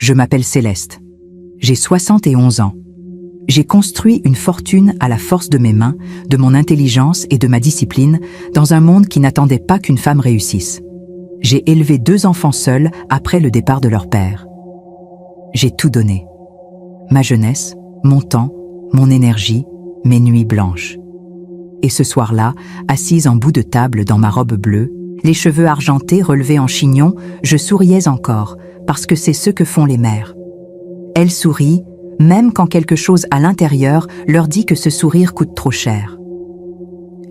Je m'appelle Céleste. J'ai 71 ans. J'ai construit une fortune à la force de mes mains, de mon intelligence et de ma discipline dans un monde qui n'attendait pas qu'une femme réussisse. J'ai élevé 2 enfants seuls après le départ de leur père. J'ai tout donné. Ma jeunesse, mon temps, mon énergie, mes nuits blanches. Et ce soir-là, assise en bout de table dans ma robe bleue, les cheveux argentés relevés en chignon, je souriais encore, parce que c'est ce que font les mères. Elles sourient, même quand quelque chose à l'intérieur leur dit que ce sourire coûte trop cher.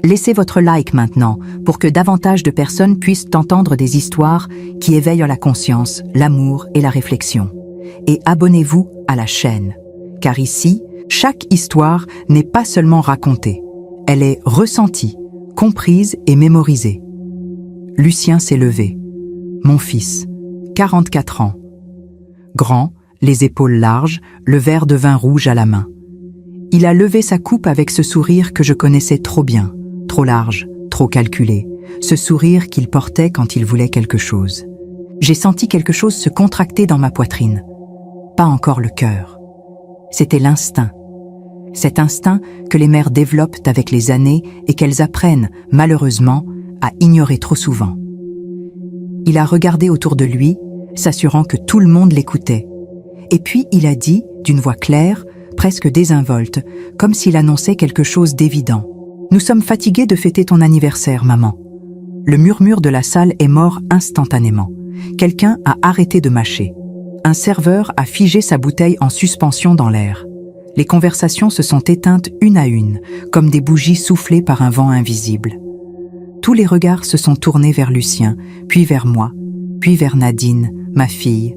Laissez votre like maintenant pour que davantage de personnes puissent entendre des histoires qui éveillent la conscience, l'amour et la réflexion. Et abonnez-vous à la chaîne, car ici, chaque histoire n'est pas seulement racontée, elle est ressentie, comprise et mémorisée. Lucien s'est levé. Mon fils, 44 ans. Grand, les épaules larges, le verre de vin rouge à la main. Il a levé sa coupe avec ce sourire que je connaissais trop bien, trop large, trop calculé, ce sourire qu'il portait quand il voulait quelque chose. J'ai senti quelque chose se contracter dans ma poitrine. Pas encore le cœur. C'était l'instinct. Cet instinct que les mères développent avec les années et qu'elles apprennent, malheureusement, à ignorer trop souvent. Il a regardé autour de lui, s'assurant que tout le monde l'écoutait. Et puis il a dit, d'une voix claire, presque désinvolte, comme s'il annonçait quelque chose d'évident. « Nous sommes fatigués de fêter ton anniversaire, maman. » Le murmure de la salle est mort instantanément. Quelqu'un a arrêté de mâcher. Un serveur a figé sa bouteille en suspension dans l'air. Les conversations se sont éteintes une à une, comme des bougies soufflées par un vent invisible. Tous les regards se sont tournés vers Lucien, puis vers moi, puis vers Nadine, ma fille,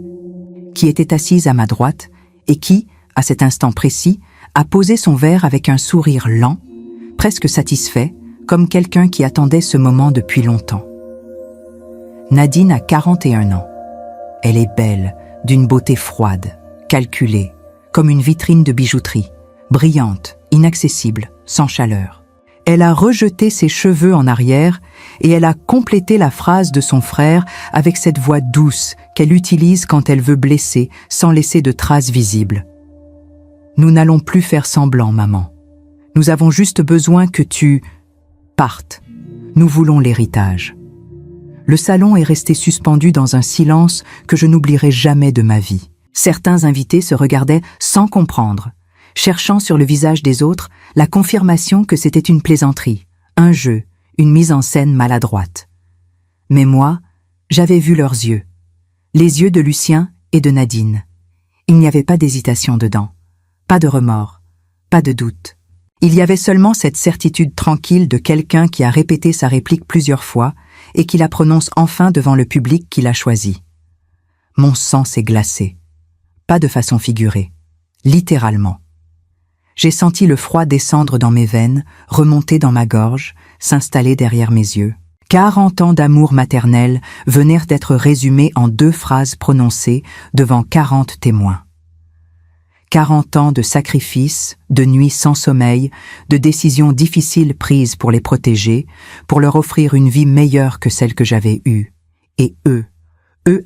qui était assise à ma droite et qui, à cet instant précis, a posé son verre avec un sourire lent, presque satisfait, comme quelqu'un qui attendait ce moment depuis longtemps. Nadine a 41 ans. Elle est belle, d'une beauté froide, calculée, comme une vitrine de bijouterie, brillante, inaccessible, sans chaleur. Elle a rejeté ses cheveux en arrière et elle a complété la phrase de son frère avec cette voix douce qu'elle utilise quand elle veut blesser sans laisser de traces visibles. « Nous n'allons plus faire semblant, maman. Nous avons juste besoin que tu partes. Nous voulons l'héritage. » Le salon est resté suspendu dans un silence que je n'oublierai jamais de ma vie. Certains invités se regardaient sans comprendre, cherchant sur le visage des autres la confirmation que c'était une plaisanterie, un jeu, une mise en scène maladroite. Mais moi, j'avais vu leurs yeux, les yeux de Lucien et de Nadine. Il n'y avait pas d'hésitation dedans, pas de remords, pas de doute. Il y avait seulement cette certitude tranquille de quelqu'un qui a répété sa réplique plusieurs fois et qui la prononce enfin devant le public qui l'a choisi. Mon sang s'est glacé, pas de façon figurée, littéralement. J'ai senti le froid descendre dans mes veines, remonter dans ma gorge, s'installer derrière mes yeux. 40 ans d'amour maternel venèrent d'être résumés en 2 phrases prononcées devant 40 témoins. 40 ans de sacrifices, de nuits sans sommeil, de décisions difficiles prises pour les protéger, pour leur offrir une vie meilleure que celle que j'avais eue. Et eux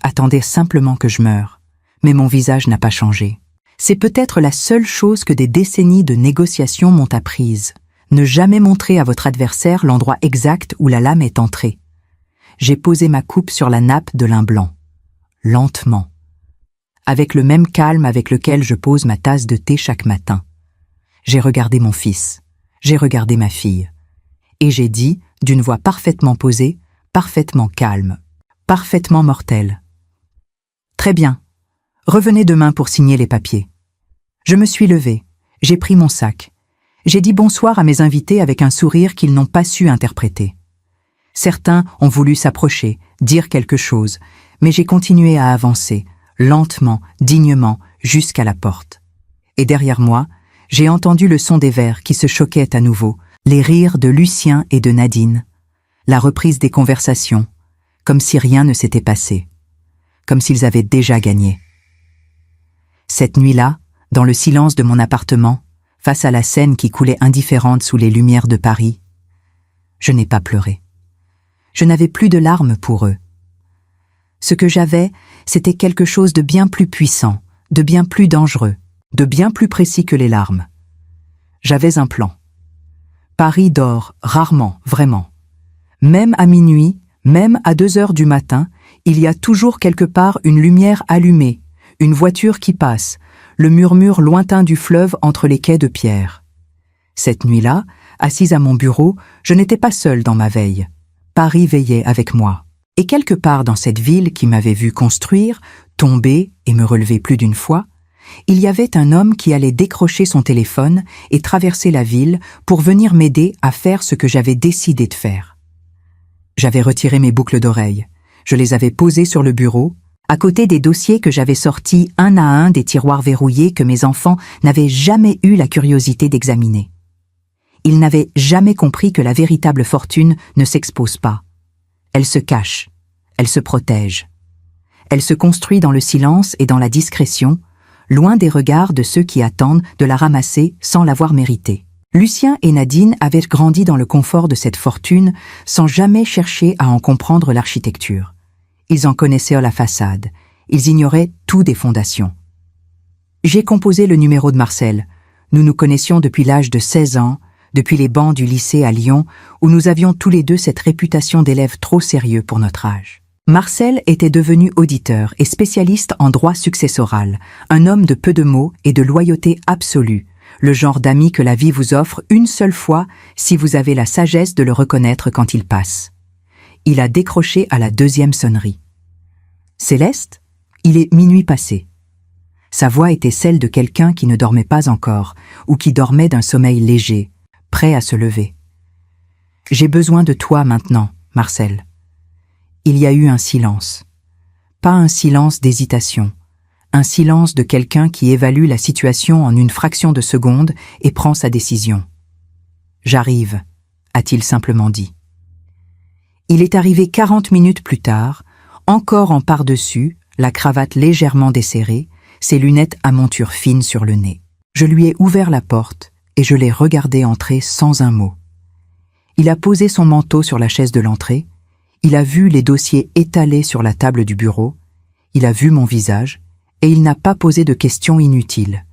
attendaient simplement que je meure. Mais mon visage n'a pas changé. C'est peut-être la seule chose que des décennies de négociations m'ont apprise. Ne jamais montrer à votre adversaire l'endroit exact où la lame est entrée. J'ai posé ma coupe sur la nappe de lin blanc. Lentement. Avec le même calme avec lequel je pose ma tasse de thé chaque matin. J'ai regardé mon fils. J'ai regardé ma fille. Et j'ai dit, d'une voix parfaitement posée, parfaitement calme, parfaitement mortelle. Très bien. Revenez demain pour signer les papiers. Je me suis levée, j'ai pris mon sac. J'ai dit bonsoir à mes invités avec un sourire qu'ils n'ont pas su interpréter. Certains ont voulu s'approcher, dire quelque chose, mais j'ai continué à avancer, lentement, dignement, jusqu'à la porte. Et derrière moi, j'ai entendu le son des verres qui se choquaient à nouveau, les rires de Lucien et de Nadine, la reprise des conversations, comme si rien ne s'était passé, comme s'ils avaient déjà gagné. Cette nuit-là, dans le silence de mon appartement, face à la Seine qui coulait indifférente sous les lumières de Paris, je n'ai pas pleuré. Je n'avais plus de larmes pour eux. Ce que j'avais, c'était quelque chose de bien plus puissant, de bien plus dangereux, de bien plus précis que les larmes. J'avais un plan. Paris dort rarement, vraiment. Même à minuit, même à 2 heures du matin, il y a toujours quelque part une lumière allumée, une voiture qui passe, le murmure lointain du fleuve entre les quais de pierre. Cette nuit-là, assise à mon bureau, je n'étais pas seule dans ma veille. Paris veillait avec moi. Et quelque part dans cette ville qui m'avait vu construire, tomber et me relever plus d'une fois, il y avait un homme qui allait décrocher son téléphone et traverser la ville pour venir m'aider à faire ce que j'avais décidé de faire. J'avais retiré mes boucles d'oreilles. Je les avais posées sur le bureau, à côté des dossiers que j'avais sortis un à un des tiroirs verrouillés que mes enfants n'avaient jamais eu la curiosité d'examiner. Ils n'avaient jamais compris que la véritable fortune ne s'expose pas. Elle se cache, elle se protège. Elle se construit dans le silence et dans la discrétion, loin des regards de ceux qui attendent de la ramasser sans l'avoir méritée. Lucien et Nadine avaient grandi dans le confort de cette fortune sans jamais chercher à en comprendre l'architecture. Ils en connaissaient la façade, ils ignoraient tout des fondations. J'ai composé le numéro de Marcel. Nous nous connaissions depuis l'âge de 16 ans, depuis les bancs du lycée à Lyon, où nous avions tous les deux cette réputation d'élèves trop sérieux pour notre âge. Marcel était devenu auditeur et spécialiste en droit successoral, un homme de peu de mots et de loyauté absolue, le genre d'ami que la vie vous offre une seule fois si vous avez la sagesse de le reconnaître quand il passe. Il a décroché à la 2e sonnerie. Céleste, il est minuit passé. Sa voix était celle de quelqu'un qui ne dormait pas encore, ou qui dormait d'un sommeil léger, prêt à se lever. « J'ai besoin de toi maintenant, Marcel. » Il y a eu un silence. Pas un silence d'hésitation, un silence de quelqu'un qui évalue la situation en une fraction de seconde et prend sa décision. « J'arrive », a-t-il simplement dit. Il est arrivé 40 minutes plus tard, encore en par-dessus, la cravate légèrement desserrée, ses lunettes à monture fine sur le nez. Je lui ai ouvert la porte et je l'ai regardé entrer sans un mot. Il a posé son manteau sur la chaise de l'entrée, il a vu les dossiers étalés sur la table du bureau, il a vu mon visage et il n'a pas posé de questions inutiles.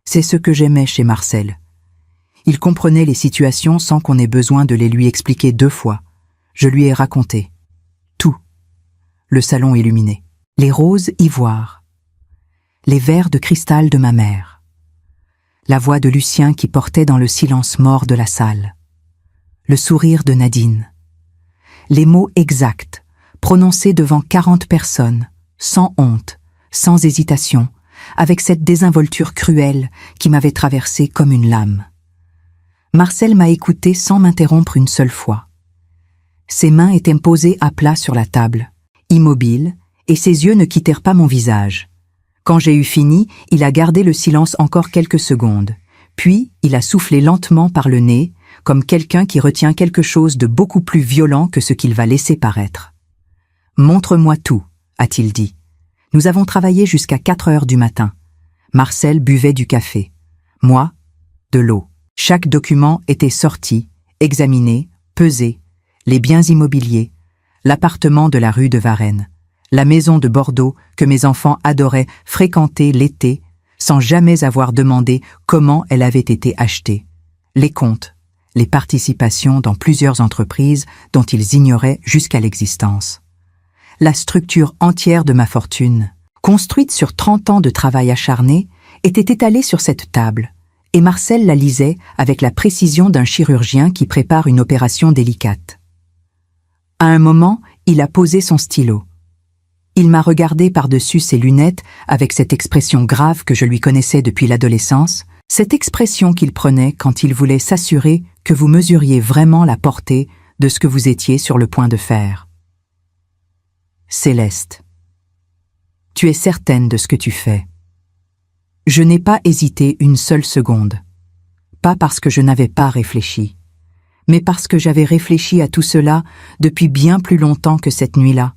C'est ce que j'aimais chez Marcel. Il comprenait les situations sans qu'on ait besoin de les lui expliquer 2 fois. Je lui ai raconté. Tout. Le salon illuminé. Les roses ivoires. Les verres de cristal de ma mère. La voix de Lucien qui portait dans le silence mort de la salle. Le sourire de Nadine. Les mots exacts, prononcés devant 40 personnes, sans honte, sans hésitation, avec cette désinvolture cruelle qui m'avait traversée comme une lame. Marcel m'a écouté sans m'interrompre une seule fois. Ses mains étaient posées à plat sur la table, immobiles, et ses yeux ne quittèrent pas mon visage. Quand j'ai eu fini, il a gardé le silence encore quelques secondes. Puis, il a soufflé lentement par le nez, comme quelqu'un qui retient quelque chose de beaucoup plus violent que ce qu'il va laisser paraître. « Montre-moi tout », a-t-il dit. Nous avons travaillé jusqu'à 4 heures du matin. Marcel buvait du café. Moi, de l'eau. Chaque document était sorti, examiné, pesé. Les biens immobiliers, l'appartement de la rue de Varennes, la maison de Bordeaux que mes enfants adoraient fréquenter l'été, sans jamais avoir demandé comment elle avait été achetée. Les comptes, les participations dans plusieurs entreprises dont ils ignoraient jusqu'à l'existence. La structure entière de ma fortune, construite sur 30 ans de travail acharné, était étalée sur cette table, et Marcel la lisait avec la précision d'un chirurgien qui prépare une opération délicate. À un moment, il a posé son stylo. Il m'a regardé par-dessus ses lunettes avec cette expression grave que je lui connaissais depuis l'adolescence, cette expression qu'il prenait quand il voulait s'assurer que vous mesuriez vraiment la portée de ce que vous étiez sur le point de faire. Céleste, tu es certaine de ce que tu fais. Je n'ai pas hésité une seule seconde. Pas parce que je n'avais pas réfléchi, mais parce que j'avais réfléchi à tout cela depuis bien plus longtemps que cette nuit-là,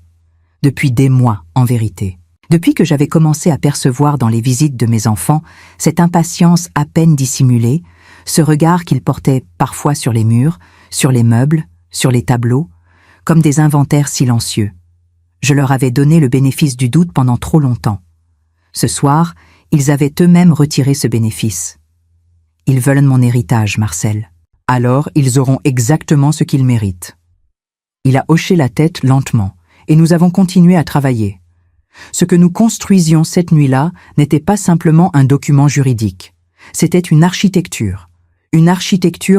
depuis des mois en vérité. Depuis que j'avais commencé à percevoir dans les visites de mes enfants cette impatience à peine dissimulée, ce regard qu'ils portaient parfois sur les murs, sur les meubles, sur les tableaux, comme des inventaires silencieux. Je leur avais donné le bénéfice du doute pendant trop longtemps. Ce soir, ils avaient eux-mêmes retiré ce bénéfice. Ils veulent mon héritage, Marcel. Alors, ils auront exactement ce qu'ils méritent. Il a hoché la tête lentement, et nous avons continué à travailler. Ce que nous construisions cette nuit-là n'était pas simplement un document juridique. C'était une architecture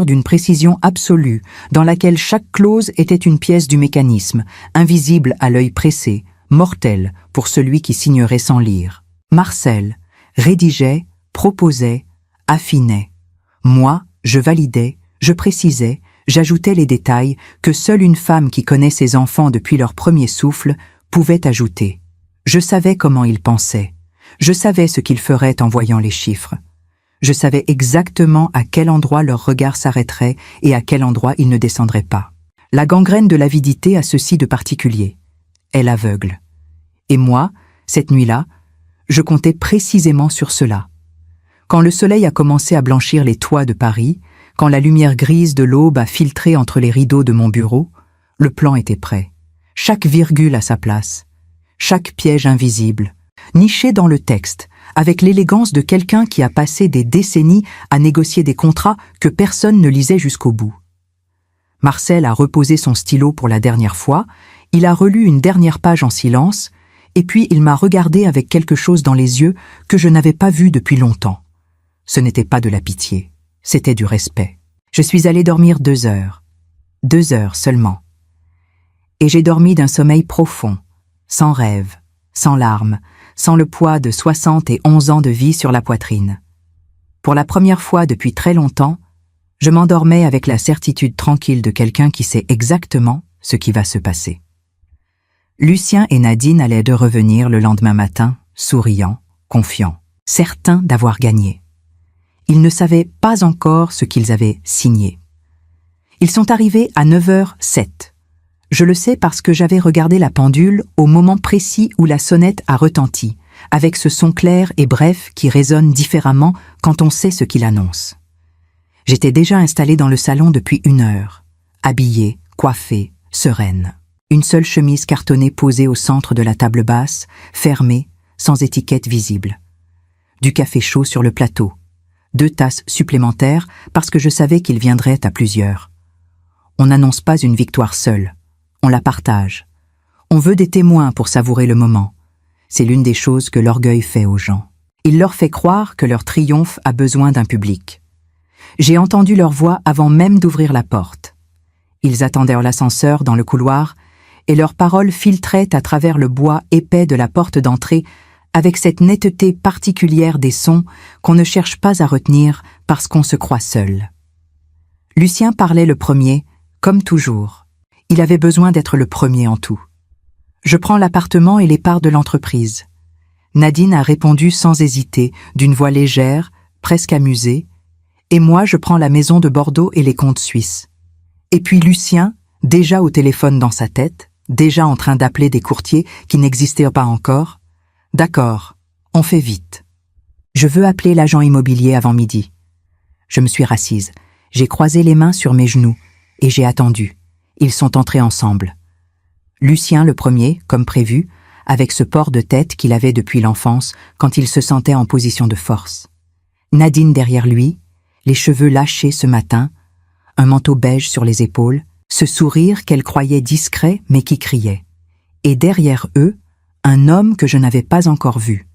d'une précision absolue, dans laquelle chaque clause était une pièce du mécanisme, invisible à l'œil pressé, mortelle pour celui qui signerait sans lire. Marcel rédigeait, proposait, affinait. Moi, je validais, je précisais, j'ajoutais les détails que seule une femme qui connaît ses enfants depuis leur premier souffle pouvait ajouter. Je savais comment ils pensaient. Je savais ce qu'ils feraient en voyant les chiffres. Je savais exactement à quel endroit leur regard s'arrêterait et à quel endroit il ne descendrait pas. La gangrène de l'avidité a ceci de particulier. Elle aveugle. Et moi, cette nuit-là, je comptais précisément sur cela. Quand le soleil a commencé à blanchir les toits de Paris, quand la lumière grise de l'aube a filtré entre les rideaux de mon bureau, le plan était prêt. Chaque virgule à sa place, chaque piège invisible, niché dans le texte, avec l'élégance de quelqu'un qui a passé des décennies à négocier des contrats que personne ne lisait jusqu'au bout. Marcel a reposé son stylo pour la dernière fois, il a relu une dernière page en silence, et puis il m'a regardé avec quelque chose dans les yeux que je n'avais pas vu depuis longtemps. Ce n'était pas de la pitié, c'était du respect. Je suis allé dormir 2 heures. 2 heures seulement. Et j'ai dormi d'un sommeil profond, sans rêve, sans larmes, sans le poids de 71 ans de vie sur la poitrine. Pour la première fois depuis très longtemps, je m'endormais avec la certitude tranquille de quelqu'un qui sait exactement ce qui va se passer. Lucien et Nadine allaient de revenir le lendemain matin, souriants, confiants, certains d'avoir gagné. Ils ne savaient pas encore ce qu'ils avaient signé. Ils sont arrivés à 9h07. Je le sais parce que j'avais regardé la pendule au moment précis où la sonnette a retenti, avec ce son clair et bref qui résonne différemment quand on sait ce qu'il annonce. J'étais déjà installée dans le salon depuis 1 heure, habillée, coiffée, sereine. Une seule chemise cartonnée posée au centre de la table basse, fermée, sans étiquette visible. Du café chaud sur le plateau. 2 tasses supplémentaires parce que je savais qu'il viendrait à plusieurs. On n'annonce pas une victoire seule. On la partage. On veut des témoins pour savourer le moment. C'est l'une des choses que l'orgueil fait aux gens. Il leur fait croire que leur triomphe a besoin d'un public. J'ai entendu leur voix avant même d'ouvrir la porte. Ils attendaient l'ascenseur dans le couloir et leurs paroles filtraient à travers le bois épais de la porte d'entrée avec cette netteté particulière des sons qu'on ne cherche pas à retenir parce qu'on se croit seul. Lucien parlait le premier, comme toujours. Il avait besoin d'être le premier en tout. Je prends l'appartement et les parts de l'entreprise. Nadine a répondu sans hésiter, d'une voix légère, presque amusée, et moi je prends la maison de Bordeaux et les comptes suisses. Et puis Lucien, déjà au téléphone dans sa tête, déjà en train d'appeler des courtiers qui n'existaient pas encore. D'accord, on fait vite. Je veux appeler l'agent immobilier avant midi. Je me suis rassise, j'ai croisé les mains sur mes genoux, et j'ai attendu. Ils sont entrés ensemble. Lucien le premier, comme prévu, avec ce port de tête qu'il avait depuis l'enfance quand il se sentait en position de force. Nadine derrière lui, les cheveux lâchés ce matin, un manteau beige sur les épaules, ce sourire qu'elle croyait discret mais qui criait. Et derrière eux, un homme que je n'avais pas encore vu.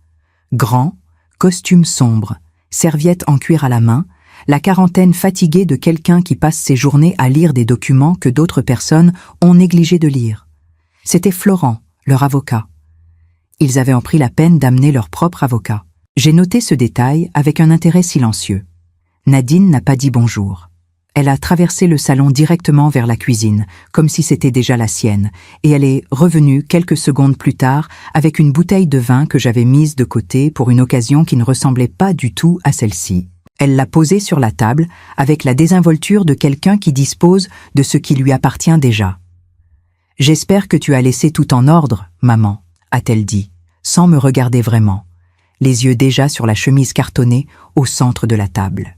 Grand, costume sombre, serviette en cuir à la main, la quarantaine fatiguée de quelqu'un qui passe ses journées à lire des documents que d'autres personnes ont négligé de lire. C'était Florent, leur avocat. Ils avaient pris la peine d'amener leur propre avocat. J'ai noté ce détail avec un intérêt silencieux. Nadine n'a pas dit bonjour. Elle a traversé le salon directement vers la cuisine, comme si c'était déjà la sienne, et elle est revenue quelques secondes plus tard avec une bouteille de vin que j'avais mise de côté pour une occasion qui ne ressemblait pas du tout à celle-ci. Elle l'a posée sur la table avec la désinvolture de quelqu'un qui dispose de ce qui lui appartient déjà. « J'espère que tu as laissé tout en ordre, maman », a-t-elle dit, sans me regarder vraiment, les yeux déjà sur la chemise cartonnée au centre de la table.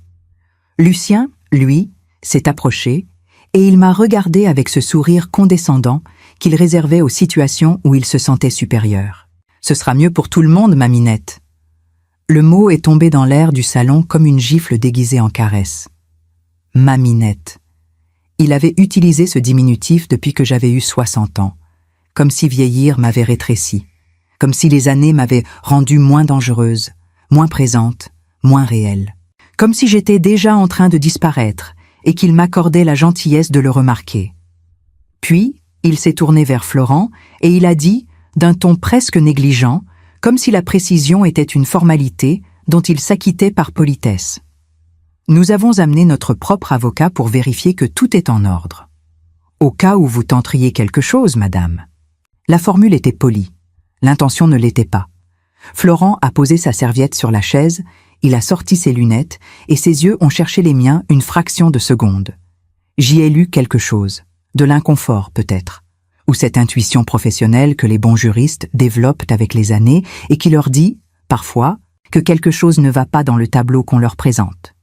Lucien, lui, s'est approché et il m'a regardé avec ce sourire condescendant qu'il réservait aux situations où il se sentait supérieur. Ce sera mieux pour tout le monde, ma Minette. Le mot est tombé dans l'air du salon comme une gifle déguisée en caresse. Ma Minette. Il avait utilisé ce diminutif depuis que j'avais eu 60 ans, comme si vieillir m'avait rétréci, comme si les années m'avaient rendue moins dangereuse, moins présente, moins réelle, comme si j'étais déjà en train de disparaître et qu'il m'accordait la gentillesse de le remarquer. Puis, il s'est tourné vers Florent et il a dit, d'un ton presque négligent, comme si la précision était une formalité dont il s'acquittait par politesse. Nous avons amené notre propre avocat pour vérifier que tout est en ordre. Au cas où vous tenteriez quelque chose, madame. La formule était polie. L'intention ne l'était pas. Florent a posé sa serviette sur la chaise, il a sorti ses lunettes et ses yeux ont cherché les miens une fraction de seconde. J'y ai lu quelque chose, de l'inconfort peut-être, ou cette intuition professionnelle que les bons juristes développent avec les années et qui leur dit, parfois, que quelque chose ne va pas dans le tableau qu'on leur présente.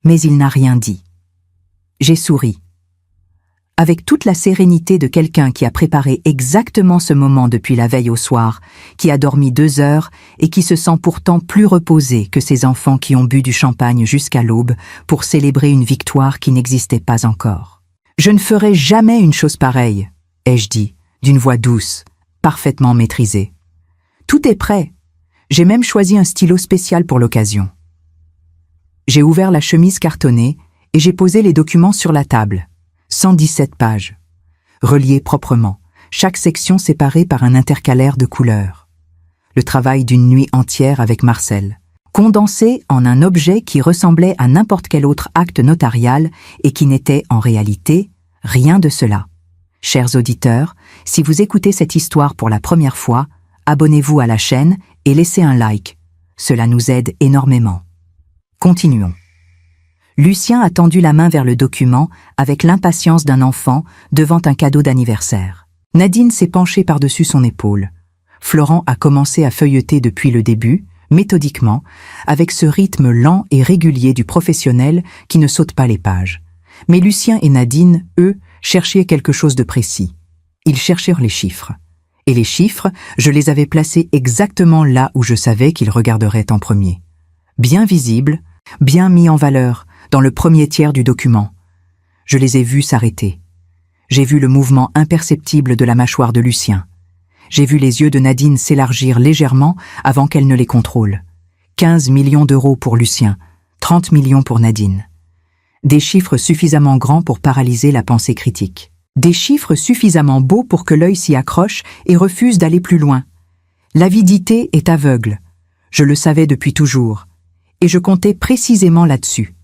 Mais il n'a rien dit. J'ai souri. Avec toute la sérénité de quelqu'un qui a préparé exactement ce moment depuis la veille au soir, qui a dormi 2 heures et qui se sent pourtant plus reposé que ces enfants qui ont bu du champagne jusqu'à l'aube pour célébrer une victoire qui n'existait pas encore. Je ne ferai jamais une chose pareille, ai-je dit, d'une voix douce, parfaitement maîtrisée. Tout est prêt. J'ai même choisi un stylo spécial pour l'occasion. J'ai ouvert la chemise cartonnée et j'ai posé les documents sur la table. 117 pages, reliées proprement, chaque section séparée par un intercalaire de couleurs. Le travail d'une nuit entière avec Marcel, condensé en un objet qui ressemblait à n'importe quel autre acte notarial et qui n'était en réalité rien de cela. Chers auditeurs, si vous écoutez cette histoire pour la première fois, abonnez-vous à la chaîne et laissez un like. Cela nous aide énormément. Continuons. Lucien a tendu la main vers le document avec l'impatience d'un enfant devant un cadeau d'anniversaire. Nadine s'est penchée par-dessus son épaule. Florent a commencé à feuilleter depuis le début, méthodiquement, avec ce rythme lent et régulier du professionnel qui ne saute pas les pages. Mais Lucien et Nadine, eux, cherchaient quelque chose de précis. Ils cherchèrent les chiffres. Et les chiffres, je les avais placés exactement là où je savais qu'ils regarderaient en premier. Bien visibles, bien mis en valeur, dans le premier tiers du document. Je les ai vus s'arrêter. J'ai vu le mouvement imperceptible de la mâchoire de Lucien. J'ai vu les yeux de Nadine s'élargir légèrement avant qu'elle ne les contrôle. 15 millions d'euros pour Lucien, 30 millions pour Nadine. Des chiffres suffisamment grands pour paralyser la pensée critique. Des chiffres suffisamment beaux pour que l'œil s'y accroche et refuse d'aller plus loin. L'avidité est aveugle. Je le savais depuis toujours. Et je comptais précisément là-dessus.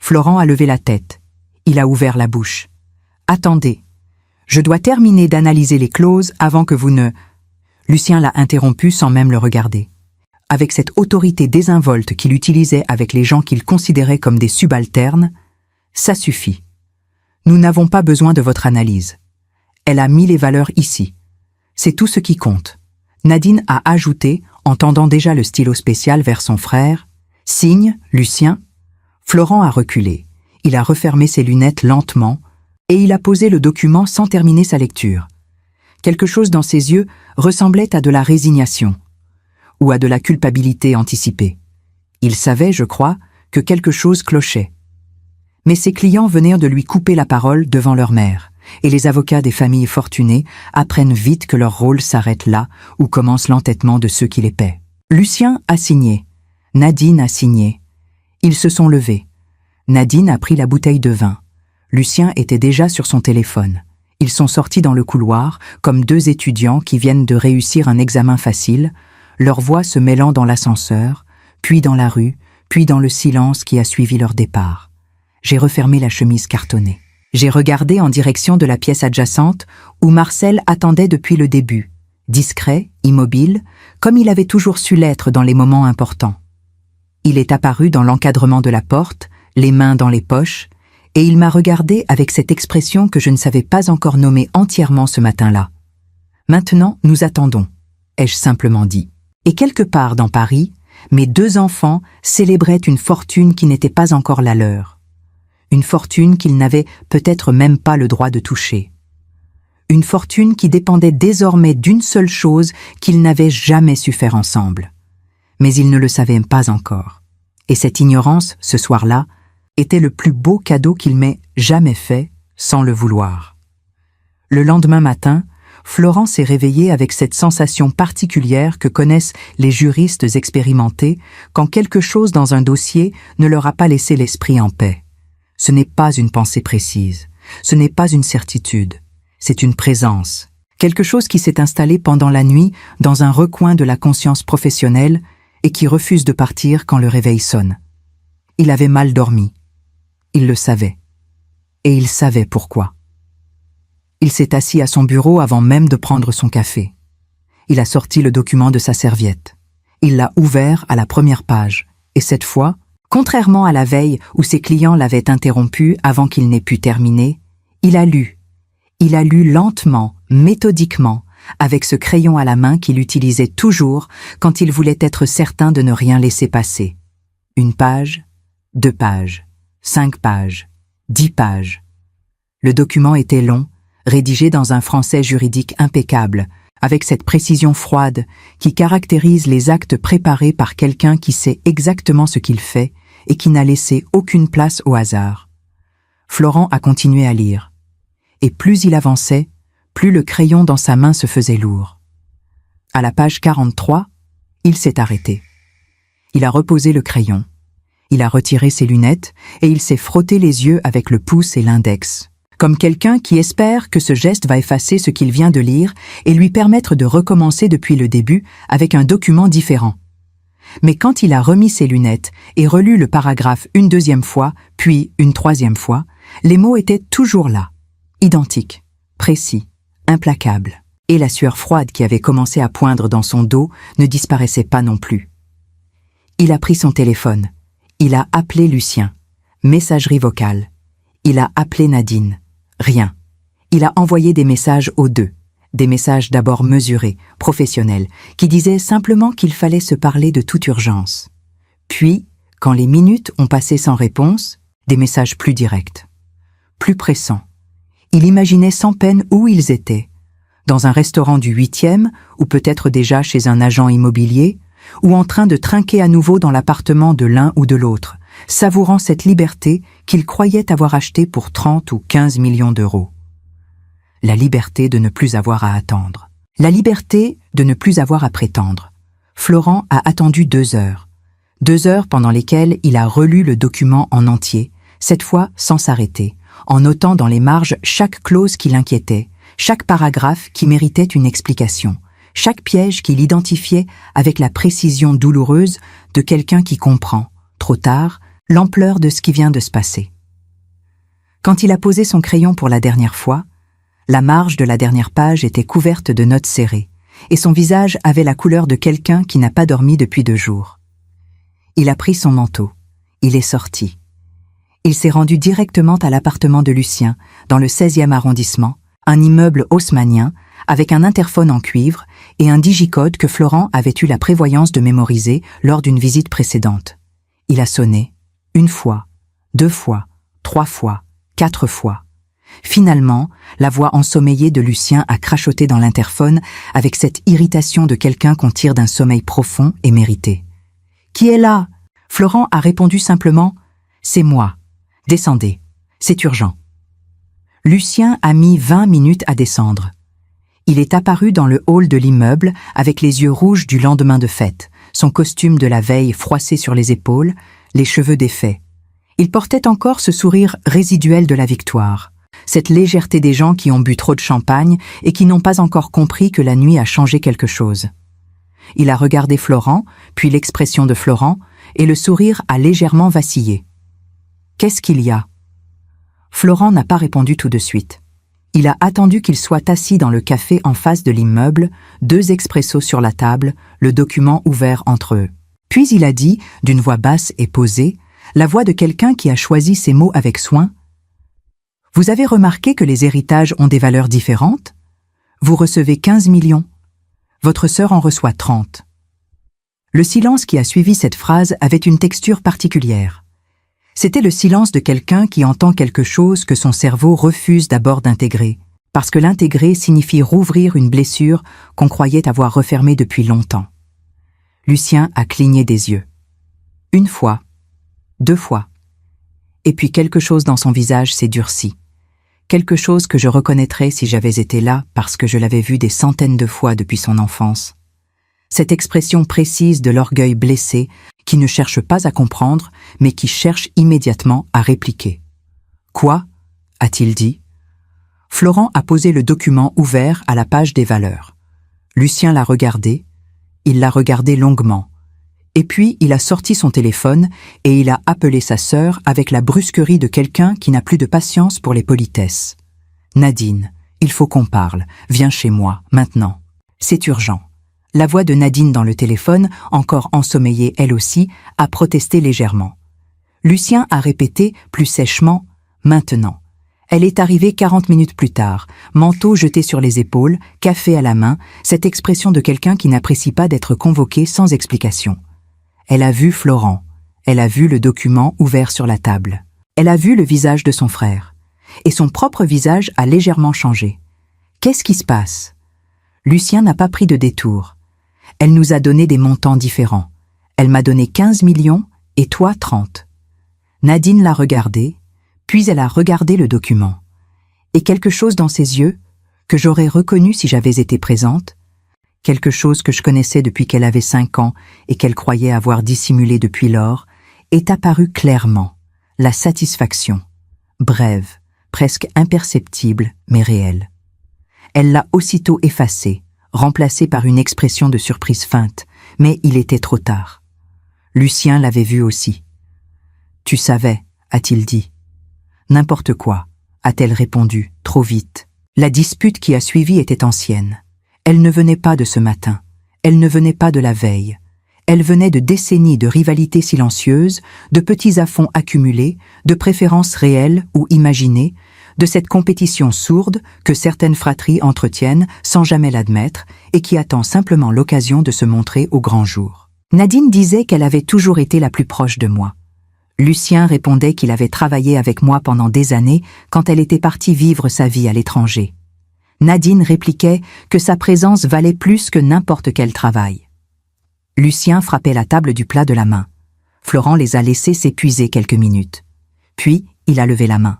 Florent a levé la tête. Il a ouvert la bouche. « Attendez. Je dois terminer d'analyser les clauses avant que vous ne... » Lucien l'a interrompu sans même le regarder. Avec cette autorité désinvolte qu'il utilisait avec les gens qu'il considérait comme des subalternes, « Ça suffit. Nous n'avons pas besoin de votre analyse. Elle a mis les valeurs ici. C'est tout ce qui compte. » Nadine a ajouté, en tendant déjà le stylo spécial vers son frère. « Signe, Lucien. » Florent a reculé. Il a refermé ses lunettes lentement et il a posé le document sans terminer sa lecture. Quelque chose dans ses yeux ressemblait à de la résignation ou à de la culpabilité anticipée. Il savait, je crois, que quelque chose clochait. Mais ses clients venaient de lui couper la parole devant leur mère, et les avocats des familles fortunées apprennent vite que leur rôle s'arrête là où commence l'entêtement de ceux qui les paient. Lucien a signé. Nadine a signé. Ils se sont levés. Nadine a pris la bouteille de vin. Lucien était déjà sur son téléphone. Ils sont sortis dans le couloir, comme 2 étudiants qui viennent de réussir un examen facile, leurs voix se mêlant dans l'ascenseur, puis dans la rue, puis dans le silence qui a suivi leur départ. J'ai refermé la chemise cartonnée. J'ai regardé en direction de la pièce adjacente où Marcel attendait depuis le début, discret, immobile, comme il avait toujours su l'être dans les moments importants. Il est apparu dans l'encadrement de la porte, les mains dans les poches, et il m'a regardé avec cette expression que je ne savais pas encore nommer entièrement ce matin-là. « Maintenant, nous attendons », ai-je simplement dit. Et quelque part dans Paris, mes 2 enfants célébraient une fortune qui n'était pas encore la leur. Une fortune qu'ils n'avaient peut-être même pas le droit de toucher. Une fortune qui dépendait désormais d'une seule chose qu'ils n'avaient jamais su faire ensemble. Mais ils ne le savaient pas encore. Et cette ignorance, ce soir-là, était le plus beau cadeau qu'il m'ait jamais fait, sans le vouloir. Le lendemain matin, Florent s'est réveillé avec cette sensation particulière que connaissent les juristes expérimentés quand quelque chose dans un dossier ne leur a pas laissé l'esprit en paix. Ce n'est pas une pensée précise, ce n'est pas une certitude, c'est une présence, quelque chose qui s'est installé pendant la nuit dans un recoin de la conscience professionnelle et qui refuse de partir quand le réveil sonne. Il avait mal dormi. Il le savait. Et il savait pourquoi. Il s'est assis à son bureau avant même de prendre son café. Il a sorti le document de sa serviette. Il l'a ouvert à la première page. Et cette fois, contrairement à la veille où ses clients l'avaient interrompu avant qu'il n'ait pu terminer, il a lu. Il a lu lentement, méthodiquement, avec ce crayon à la main qu'il utilisait toujours quand il voulait être certain de ne rien laisser passer. 1 page, 2 pages, 5 pages, 10 pages. Le document était long, rédigé dans un français juridique impeccable, avec cette précision froide qui caractérise les actes préparés par quelqu'un qui sait exactement ce qu'il fait et qui n'a laissé aucune place au hasard. Florent a continué à lire. Et plus il avançait, plus le crayon dans sa main se faisait lourd. À la page 43, il s'est arrêté. Il a reposé le crayon. Il a retiré ses lunettes et il s'est frotté les yeux avec le pouce et l'index, comme quelqu'un qui espère que ce geste va effacer ce qu'il vient de lire et lui permettre de recommencer depuis le début avec un document différent. Mais quand il a remis ses lunettes et relu le paragraphe une 2e fois, puis une 3e fois, les mots étaient toujours là, identiques, précis, implacables. Et la sueur froide qui avait commencé à poindre dans son dos ne disparaissait pas non plus. Il a pris son téléphone. Il a appelé Lucien. Messagerie vocale. Il a appelé Nadine. Rien. Il a envoyé des messages aux deux. Des messages d'abord mesurés, professionnels, qui disaient simplement qu'il fallait se parler de toute urgence. Puis, quand les minutes ont passé sans réponse, des messages plus directs, plus pressants. Il imaginait sans peine où ils étaient. Dans un restaurant du 8e, ou peut-être déjà chez un agent immobilier, ou en train de trinquer à nouveau dans l'appartement de l'un ou de l'autre, savourant cette liberté qu'il croyait avoir achetée pour 30 ou 15 millions d'euros. La liberté de ne plus avoir à attendre. La liberté de ne plus avoir à prétendre. Florent a attendu 2 heures. 2 heures pendant lesquelles il a relu le document en entier, cette fois sans s'arrêter, en notant dans les marges chaque clause qui l'inquiétait, chaque paragraphe qui méritait une explication, chaque piège qu'il identifiait avec la précision douloureuse de quelqu'un qui comprend, trop tard, l'ampleur de ce qui vient de se passer. Quand il a posé son crayon pour la dernière fois, la marge de la dernière page était couverte de notes serrées, et son visage avait la couleur de quelqu'un qui n'a pas dormi depuis 2 jours. Il a pris son manteau. Il est sorti. Il s'est rendu directement à l'appartement de Lucien, dans le 16e arrondissement, un immeuble haussmannien, avec un interphone en cuivre et un digicode que Florent avait eu la prévoyance de mémoriser lors d'une visite précédente. Il a sonné, 1 fois, 2 fois, 3 fois, 4 fois. Finalement, la voix ensommeillée de Lucien a crachoté dans l'interphone avec cette irritation de quelqu'un qu'on tire d'un sommeil profond et mérité. « Qui est là ?» Florent a répondu simplement « C'est moi. Descendez. C'est urgent. » Lucien a mis 20 minutes à descendre. Il est apparu dans le hall de l'immeuble avec les yeux rouges du lendemain de fête, son costume de la veille froissé sur les épaules, les cheveux défaits. Il portait encore ce sourire résiduel de la victoire, cette légèreté des gens qui ont bu trop de champagne et qui n'ont pas encore compris que la nuit a changé quelque chose. Il a regardé Florent, puis l'expression de Florent, et le sourire a légèrement vacillé. « Qu'est-ce qu'il y a ?» Florent n'a pas répondu tout de suite. Il a attendu qu'il soit assis dans le café en face de l'immeuble, 2 expressos sur la table, le document ouvert entre eux. Puis il a dit, d'une voix basse et posée, la voix de quelqu'un qui a choisi ses mots avec soin, « Vous avez remarqué que les héritages ont des valeurs différentes ? Vous recevez 15 millions. Votre sœur en reçoit 30. » Le silence qui a suivi cette phrase avait une texture particulière. C'était le silence de quelqu'un qui entend quelque chose que son cerveau refuse d'abord d'intégrer, Parce que l'intégrer signifie rouvrir une blessure qu'on croyait avoir refermée depuis longtemps. Lucien a cligné des yeux. Une fois, 2 fois. Et puis quelque chose dans son visage s'est durci. Quelque chose que je reconnaîtrais si j'avais été là parce que je l'avais vu des centaines de fois depuis son enfance. Cette expression précise de l'orgueil blessé qui ne cherche pas à comprendre, mais qui cherche immédiatement à répliquer. « Quoi ?» a-t-il dit. Florent a posé le document ouvert à la page des valeurs. Lucien l'a regardé, il l'a regardé longuement. Et puis il a sorti son téléphone et il a appelé sa sœur avec la brusquerie de quelqu'un qui n'a plus de patience pour les politesses. « Nadine, il faut qu'on parle, viens chez moi, maintenant. C'est urgent. » La voix de Nadine dans le téléphone, encore ensommeillée elle aussi, a protesté légèrement. Lucien a répété plus sèchement « Maintenant ». Elle est arrivée 40 minutes plus tard, manteau jeté sur les épaules, café à la main, cette expression de quelqu'un qui n'apprécie pas d'être convoqué sans explication. Elle a vu Florent, elle a vu le document ouvert sur la table. Elle a vu le visage de son frère. Et son propre visage a légèrement changé. Qu'est-ce qui se passe? Lucien n'a pas pris de détour. Elle nous a donné des montants différents. Elle m'a donné 15 millions et toi 30. Nadine l'a regardé, puis elle a regardé le document. Et quelque chose dans ses yeux, que j'aurais reconnu si j'avais été présente, quelque chose que je connaissais depuis qu'elle avait 5 ans et qu'elle croyait avoir dissimulé depuis lors, est apparu clairement, la satisfaction, brève, presque imperceptible, mais réelle. Elle l'a aussitôt effacée, remplacée par une expression de surprise feinte, mais il était trop tard. Lucien l'avait vu aussi. « Tu savais » a-t-il dit. « N'importe quoi » a-t-elle répondu, trop vite. La dispute qui a suivi était ancienne. Elle ne venait pas de ce matin. Elle ne venait pas de la veille. Elle venait de décennies de rivalités silencieuses, de petits à-fonds accumulés, de préférences réelles ou imaginées, de cette compétition sourde que certaines fratries entretiennent sans jamais l'admettre et qui attend simplement l'occasion de se montrer au grand jour. Nadine disait qu'elle avait toujours été la plus proche de moi. Lucien répondait qu'il avait travaillé avec moi pendant des années quand elle était partie vivre sa vie à l'étranger. Nadine répliquait que sa présence valait plus que n'importe quel travail. Lucien frappait la table du plat de la main. Florent les a laissés s'épuiser quelques minutes. Puis, il a levé la main.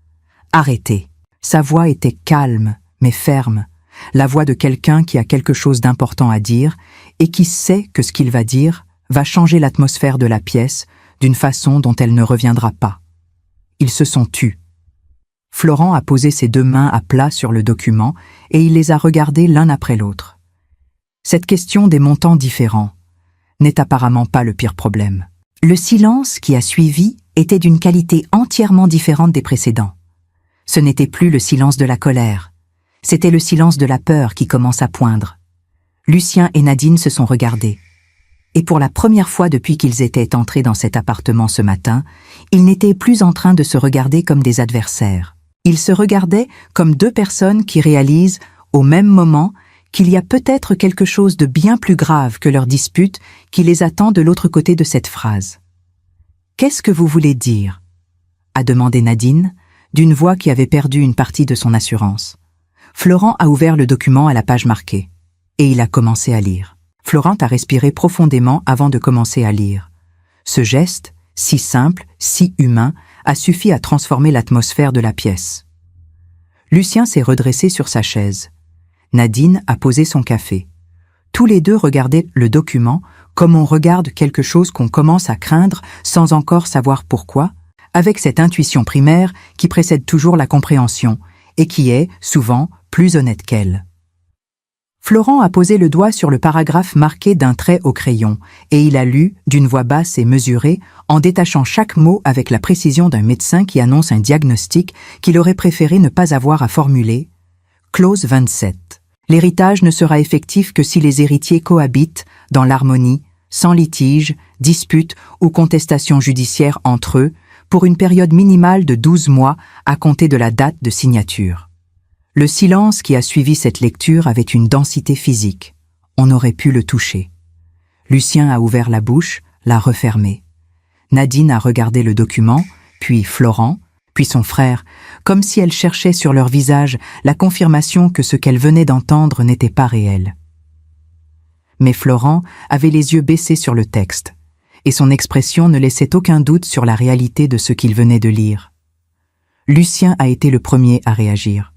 « Arrêtez !» Sa voix était calme, mais ferme, la voix de quelqu'un qui a quelque chose d'important à dire et qui sait que ce qu'il va dire va changer l'atmosphère de la pièce d'une façon dont elle ne reviendra pas. Ils se sont tus. Florent a posé ses 2 mains à plat sur le document et il les a regardés l'un après l'autre. Cette question des montants différents n'est apparemment pas le pire problème. Le silence qui a suivi était d'une qualité entièrement différente des précédents. Ce n'était plus le silence de la colère, c'était le silence de la peur qui commence à poindre. Lucien et Nadine se sont regardés. Et pour la première fois depuis qu'ils étaient entrés dans cet appartement ce matin, ils n'étaient plus en train de se regarder comme des adversaires. Ils se regardaient comme 2 personnes qui réalisent, au même moment, qu'il y a peut-être quelque chose de bien plus grave que leur dispute qui les attend de l'autre côté de cette phrase. « Qu'est-ce que vous voulez dire ?» a demandé Nadine, d'une voix qui avait perdu une partie de son assurance. Florent a ouvert le document à la page marquée, et il a commencé à lire. Florent a respiré profondément avant de commencer à lire. Ce geste, si simple, si humain, a suffi à transformer l'atmosphère de la pièce. Lucien s'est redressé sur sa chaise. Nadine a posé son café. Tous les 2 regardaient le document comme on regarde quelque chose qu'on commence à craindre sans encore savoir pourquoi, avec cette intuition primaire qui précède toujours la compréhension et qui est, souvent, plus honnête qu'elle. Florent a posé le doigt sur le paragraphe marqué d'un trait au crayon et il a lu, d'une voix basse et mesurée, en détachant chaque mot avec la précision d'un médecin qui annonce un diagnostic qu'il aurait préféré ne pas avoir à formuler. Clause 27. L'héritage ne sera effectif que si les héritiers cohabitent, dans l'harmonie, sans litige, dispute ou contestation judiciaire entre eux, pour une période minimale de 12 mois à compter de la date de signature. Le silence qui a suivi cette lecture avait une densité physique. On aurait pu le toucher. Lucien a ouvert la bouche, l'a refermée. Nadine a regardé le document, puis Florent, puis son frère, comme si elle cherchait sur leur visage la confirmation que ce qu'elle venait d'entendre n'était pas réel. Mais Florent avait les yeux baissés sur le texte, et son expression ne laissait aucun doute sur la réalité de ce qu'il venait de lire. Lucien a été le premier à réagir,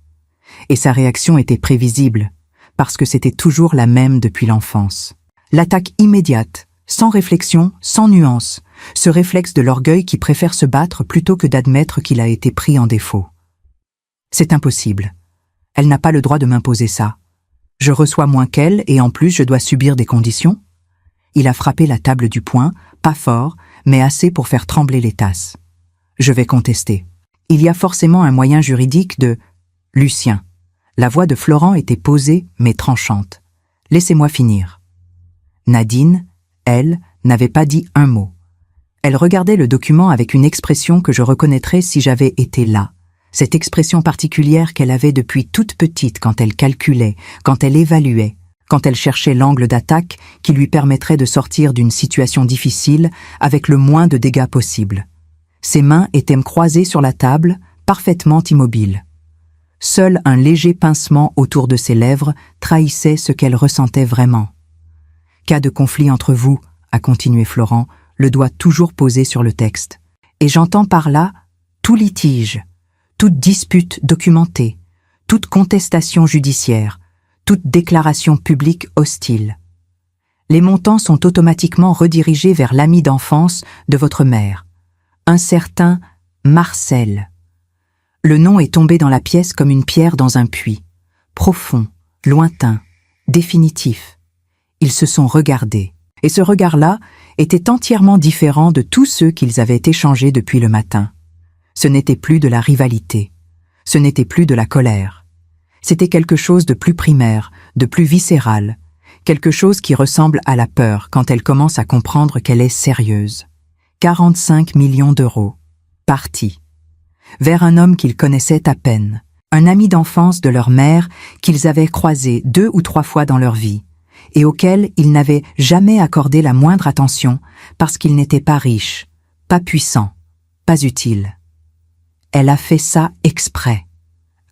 et sa réaction était prévisible, parce que c'était toujours la même depuis l'enfance. L'attaque immédiate, sans réflexion, sans nuance, ce réflexe de l'orgueil qui préfère se battre plutôt que d'admettre qu'il a été pris en défaut. C'est impossible. Elle n'a pas le droit de m'imposer ça. Je reçois moins qu'elle et en plus je dois subir des conditions. Il a frappé la table du poing, pas fort, mais assez pour faire trembler les tasses. Je vais contester. Il y a forcément un moyen juridique de... Lucien. La voix de Florent était posée mais tranchante. Laissez-moi finir. Nadine, elle, n'avait pas dit un mot. Elle regardait le document avec une expression que je reconnaîtrais si j'avais été là. Cette expression particulière qu'elle avait depuis toute petite quand elle calculait, quand elle évaluait, quand elle cherchait l'angle d'attaque qui lui permettrait de sortir d'une situation difficile avec le moins de dégâts possible. Ses mains étaient croisées sur la table, parfaitement immobiles. Seul un léger pincement autour de ses lèvres trahissait ce qu'elle ressentait vraiment. « Cas de conflit entre vous », a continué Florent, le doigt toujours posé sur le texte. « Et j'entends par là tout litige, toute dispute documentée, toute contestation judiciaire, toute déclaration publique hostile. Les montants sont automatiquement redirigés vers l'ami d'enfance de votre mère, un certain Marcel. » Le nom est tombé dans la pièce comme une pierre dans un puits, profond, lointain, définitif. Ils se sont regardés, et ce regard-là était entièrement différent de tous ceux qu'ils avaient échangés depuis le matin. Ce n'était plus de la rivalité, ce n'était plus de la colère. C'était quelque chose de plus primaire, de plus viscéral, quelque chose qui ressemble à la peur quand elle commence à comprendre qu'elle est sérieuse. 45 millions d'euros, partis, vers un homme qu'ils connaissaient à peine, un ami d'enfance de leur mère qu'ils avaient croisé 2 ou 3 fois dans leur vie, et auquel ils n'avaient jamais accordé la moindre attention parce qu'ils n'étaient pas riches, pas puissants, pas utiles. Elle a fait ça exprès,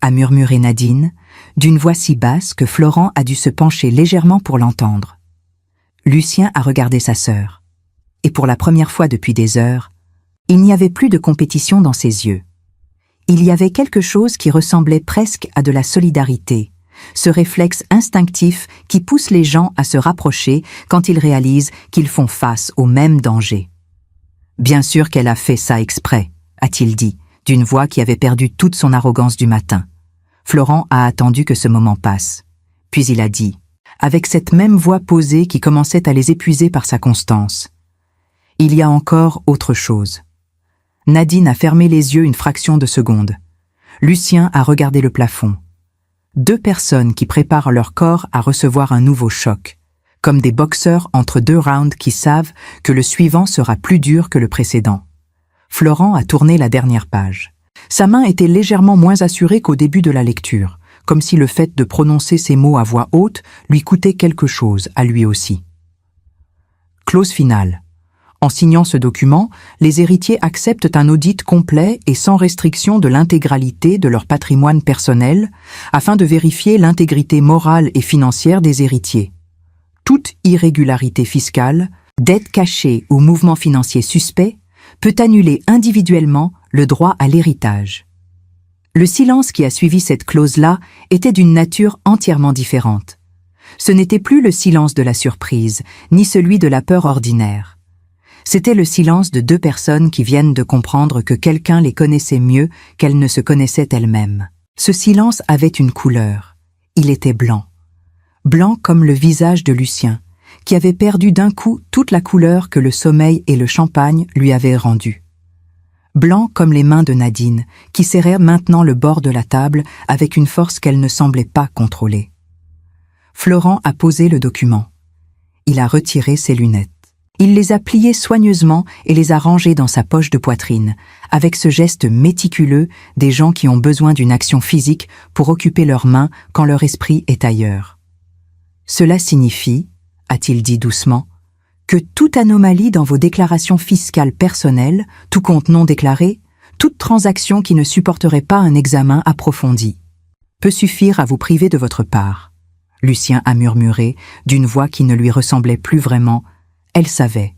a murmuré Nadine, d'une voix si basse que Florent a dû se pencher légèrement pour l'entendre. Lucien a regardé sa sœur, et pour la première fois depuis des heures, il n'y avait plus de compétition dans ses yeux. Il y avait quelque chose qui ressemblait presque à de la solidarité, ce réflexe instinctif qui pousse les gens à se rapprocher quand ils réalisent qu'ils font face au même danger. « Bien sûr qu'elle a fait ça exprès », a-t-il dit, d'une voix qui avait perdu toute son arrogance du matin. Florent a attendu que ce moment passe. Puis il a dit, avec cette même voix posée qui commençait à les épuiser par sa constance. « Il y a encore autre chose. » Nadine a fermé les yeux une fraction de seconde. Lucien a regardé le plafond. 2 personnes qui préparent leur corps à recevoir un nouveau choc, comme des boxeurs entre 2 rounds qui savent que le suivant sera plus dur que le précédent. Florent a tourné la dernière page. Sa main était légèrement moins assurée qu'au début de la lecture, comme si le fait de prononcer ces mots à voix haute lui coûtait quelque chose à lui aussi. Clause finale. En signant ce document, les héritiers acceptent un audit complet et sans restriction de l'intégralité de leur patrimoine personnel afin de vérifier l'intégrité morale et financière des héritiers. Toute irrégularité fiscale, dette cachée ou mouvement financier suspect peut annuler individuellement le droit à l'héritage. Le silence qui a suivi cette clause-là était d'une nature entièrement différente. Ce n'était plus le silence de la surprise, ni celui de la peur ordinaire. C'était le silence de 2 personnes qui viennent de comprendre que quelqu'un les connaissait mieux qu'elles ne se connaissaient elles-mêmes. Ce silence avait une couleur. Il était blanc. Blanc comme le visage de Lucien, qui avait perdu d'un coup toute la couleur que le sommeil et le champagne lui avaient rendue. Blanc comme les mains de Nadine, qui serraient maintenant le bord de la table avec une force qu'elle ne semblait pas contrôler. Florent a posé le document. Il a retiré ses lunettes. Il les a pliées soigneusement et les a rangées dans sa poche de poitrine, avec ce geste méticuleux des gens qui ont besoin d'une action physique pour occuper leurs mains quand leur esprit est ailleurs. Cela signifie, a-t-il dit doucement, que toute anomalie dans vos déclarations fiscales personnelles, tout compte non déclaré, Toute transaction qui ne supporterait pas un examen approfondi peut suffire à vous priver de votre part. Lucien a murmuré, d'une voix qui ne lui ressemblait plus vraiment. Elle savait.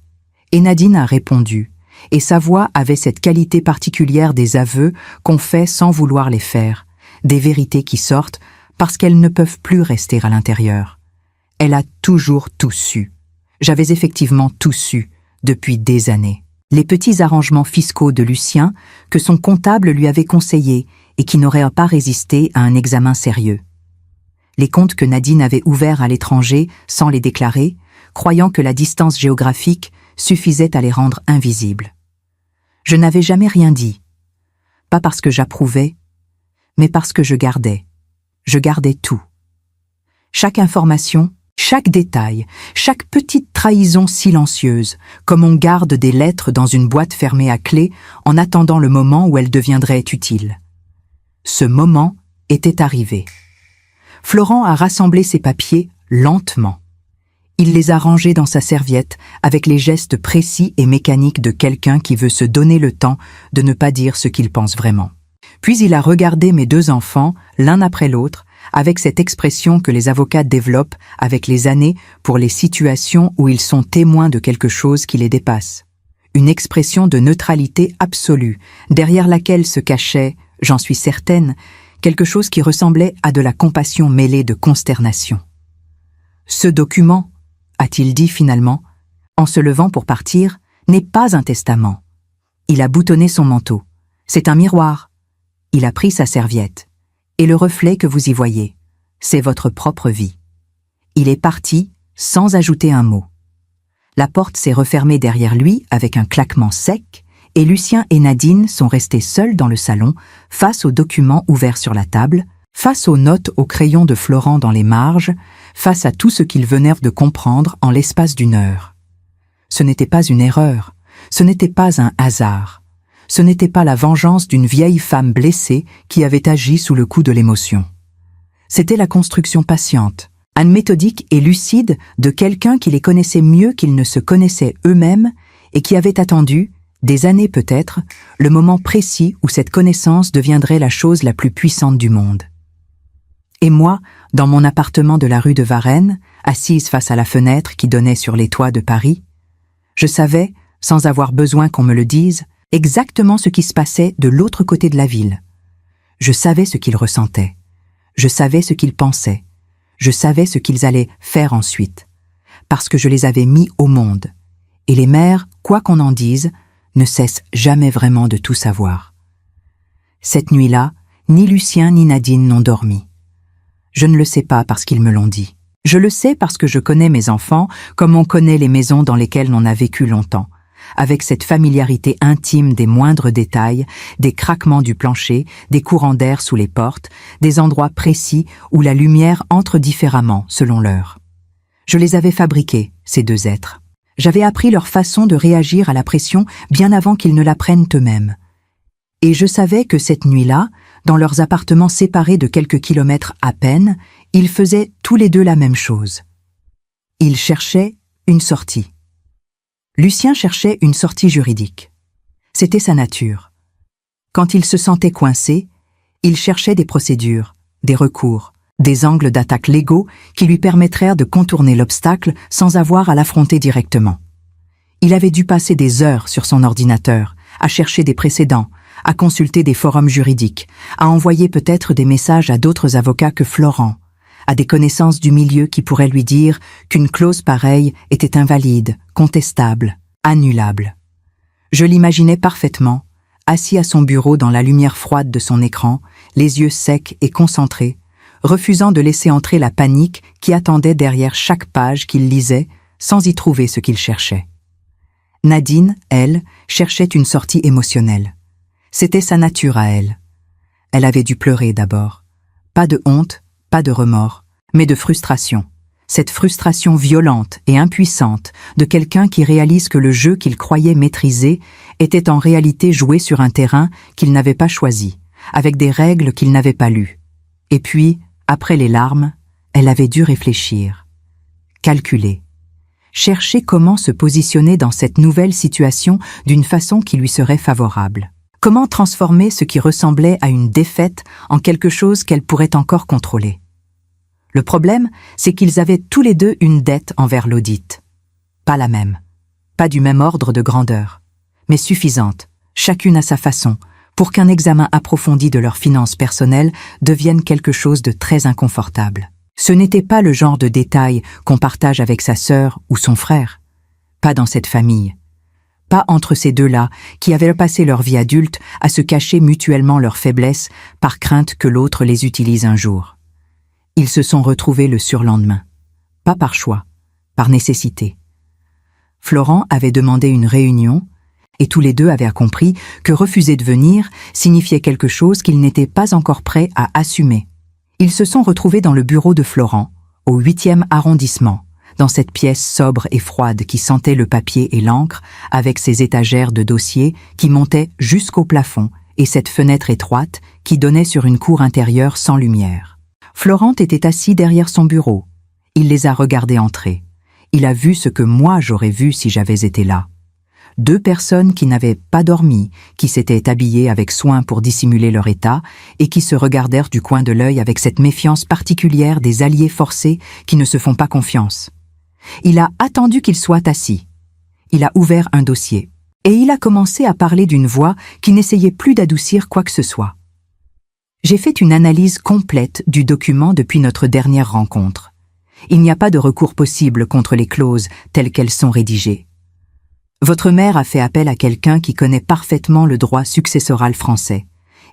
Et Nadine a répondu. Et sa voix avait cette qualité particulière des aveux qu'on fait sans vouloir les faire, des vérités qui sortent parce qu'elles ne peuvent plus rester à l'intérieur. Elle a toujours tout su. J'avais effectivement tout su, depuis des années. Les petits arrangements fiscaux de Lucien que son comptable lui avait conseillés et qui n'auraient pas résisté à un examen sérieux. Les comptes que Nadine avait ouverts à l'étranger sans les déclarer, croyant que la distance géographique suffisait à les rendre invisibles. Je n'avais jamais rien dit, pas parce que j'approuvais, mais parce que je gardais. Je gardais tout. Chaque information, chaque détail, chaque petite trahison silencieuse, comme on garde des lettres dans une boîte fermée à clé en attendant le moment où elles deviendraient utiles. Ce moment était arrivé. Florent a rassemblé ses papiers lentement. Il les a rangés dans sa serviette avec les gestes précis et mécaniques de quelqu'un qui veut se donner le temps de ne pas dire ce qu'il pense vraiment. Puis il a regardé mes deux enfants, l'un après l'autre, avec cette expression que les avocats développent avec les années pour les situations où ils sont témoins de quelque chose qui les dépasse. Une expression de neutralité absolue, derrière laquelle se cachait, j'en suis certaine, quelque chose qui ressemblait à de la compassion mêlée de consternation. Ce document, a-t-il dit finalement, en se levant pour partir, n'est pas un testament. Il a boutonné son manteau. C'est un miroir. Il a pris sa serviette. Et le reflet que vous y voyez, c'est votre propre vie. Il est parti sans ajouter un mot. La porte s'est refermée derrière lui avec un claquement sec, et Lucien et Nadine sont restés seuls dans le salon, face aux documents ouverts sur la table, face aux notes au crayon de Florent dans les marges, face à tout ce qu'ils venèrent de comprendre en l'espace d'une heure. Ce n'était pas une erreur, ce n'était pas un hasard, ce n'était pas la vengeance d'une vieille femme blessée qui avait agi sous le coup de l'émotion. C'était la construction patiente, méthodique et lucide de quelqu'un qui les connaissait mieux qu'ils ne se connaissaient eux-mêmes et qui avait attendu, des années peut-être, le moment précis où cette connaissance deviendrait la chose la plus puissante du monde. Et moi, dans mon appartement de la rue de Varennes, assise face à la fenêtre qui donnait sur les toits de Paris, je savais, sans avoir besoin qu'on me le dise, exactement ce qui se passait de l'autre côté de la ville. Je savais ce qu'ils ressentaient. Je savais ce qu'ils pensaient. Je savais ce qu'ils allaient faire ensuite. Parce que je les avais mis au monde. Et les mères, quoi qu'on en dise, ne cessent jamais vraiment de tout savoir. Cette nuit-là, ni Lucien ni Nadine n'ont dormi. Je ne le sais pas parce qu'ils me l'ont dit. Je le sais parce que je connais mes enfants comme on connaît les maisons dans lesquelles on a vécu longtemps, avec cette familiarité intime des moindres détails, des craquements du plancher, des courants d'air sous les portes, des endroits précis où la lumière entre différemment selon l'heure. Je les avais fabriqués, ces deux êtres. J'avais appris leur façon de réagir à la pression bien avant qu'ils ne l'apprennent eux-mêmes. Et je savais que cette nuit-là, dans leurs appartements séparés de quelques kilomètres à peine, ils faisaient tous les deux la même chose. Ils cherchaient une sortie. Lucien cherchait une sortie juridique. C'était sa nature. Quand il se sentait coincé, il cherchait des procédures, des recours, des angles d'attaque légaux qui lui permettraient de contourner l'obstacle sans avoir à l'affronter directement. Il avait dû passer des heures sur son ordinateur, à chercher des précédents, à consulter des forums juridiques, à envoyer peut-être des messages à d'autres avocats que Florent, à des connaissances du milieu qui pourraient lui dire qu'une clause pareille était invalide, contestable, annulable. Je l'imaginais parfaitement, assis à son bureau dans la lumière froide de son écran, les yeux secs et concentrés, refusant de laisser entrer la panique qui attendait derrière chaque page qu'il lisait sans y trouver ce qu'il cherchait. Nadine, elle, cherchait une sortie émotionnelle. C'était sa nature à elle. Elle avait dû pleurer d'abord. Pas de honte, pas de remords, mais de frustration. Cette frustration violente et impuissante de quelqu'un qui réalise que le jeu qu'il croyait maîtriser était en réalité joué sur un terrain qu'il n'avait pas choisi, avec des règles qu'il n'avait pas lues. Et puis, après les larmes, elle avait dû réfléchir, calculer, chercher comment se positionner dans cette nouvelle situation d'une façon qui lui serait favorable. Comment transformer ce qui ressemblait à une défaite en quelque chose qu'elle pourrait encore contrôler? Le problème, c'est qu'ils avaient tous les deux une dette envers l'audit. Pas la même, pas du même ordre de grandeur, mais suffisante, chacune à sa façon, pour qu'un examen approfondi de leurs finances personnelles devienne quelque chose de très inconfortable. Ce n'était pas le genre de détail qu'on partage avec sa sœur ou son frère. Pas dans cette famille. Pas entre ces deux-là qui avaient passé leur vie adulte à se cacher mutuellement leurs faiblesses par crainte que l'autre les utilise un jour. Ils se sont retrouvés le surlendemain. Pas par choix, par nécessité. Florent avait demandé une réunion et tous les deux avaient compris que refuser de venir signifiait quelque chose qu'ils n'étaient pas encore prêts à assumer. Ils se sont retrouvés dans le bureau de Florent, au 8e arrondissement, dans cette pièce sobre et froide qui sentait le papier et l'encre, avec ses étagères de dossiers qui montaient jusqu'au plafond et cette fenêtre étroite qui donnait sur une cour intérieure sans lumière. Florent était assis derrière son bureau. Il les a regardés entrer. Il a vu ce que moi j'aurais vu si j'avais été là. 2 personnes qui n'avaient pas dormi, qui s'étaient habillées avec soin pour dissimuler leur état et qui se regardèrent du coin de l'œil avec cette méfiance particulière des alliés forcés qui ne se font pas confiance. Il a attendu qu'ils soient assis. Il a ouvert un dossier et il a commencé à parler d'une voix qui n'essayait plus d'adoucir quoi que ce soit. J'ai fait une analyse complète du document depuis notre dernière rencontre. Il n'y a pas de recours possible contre les clauses telles qu'elles sont rédigées. Votre mère a fait appel à quelqu'un qui connaît parfaitement le droit successoral français,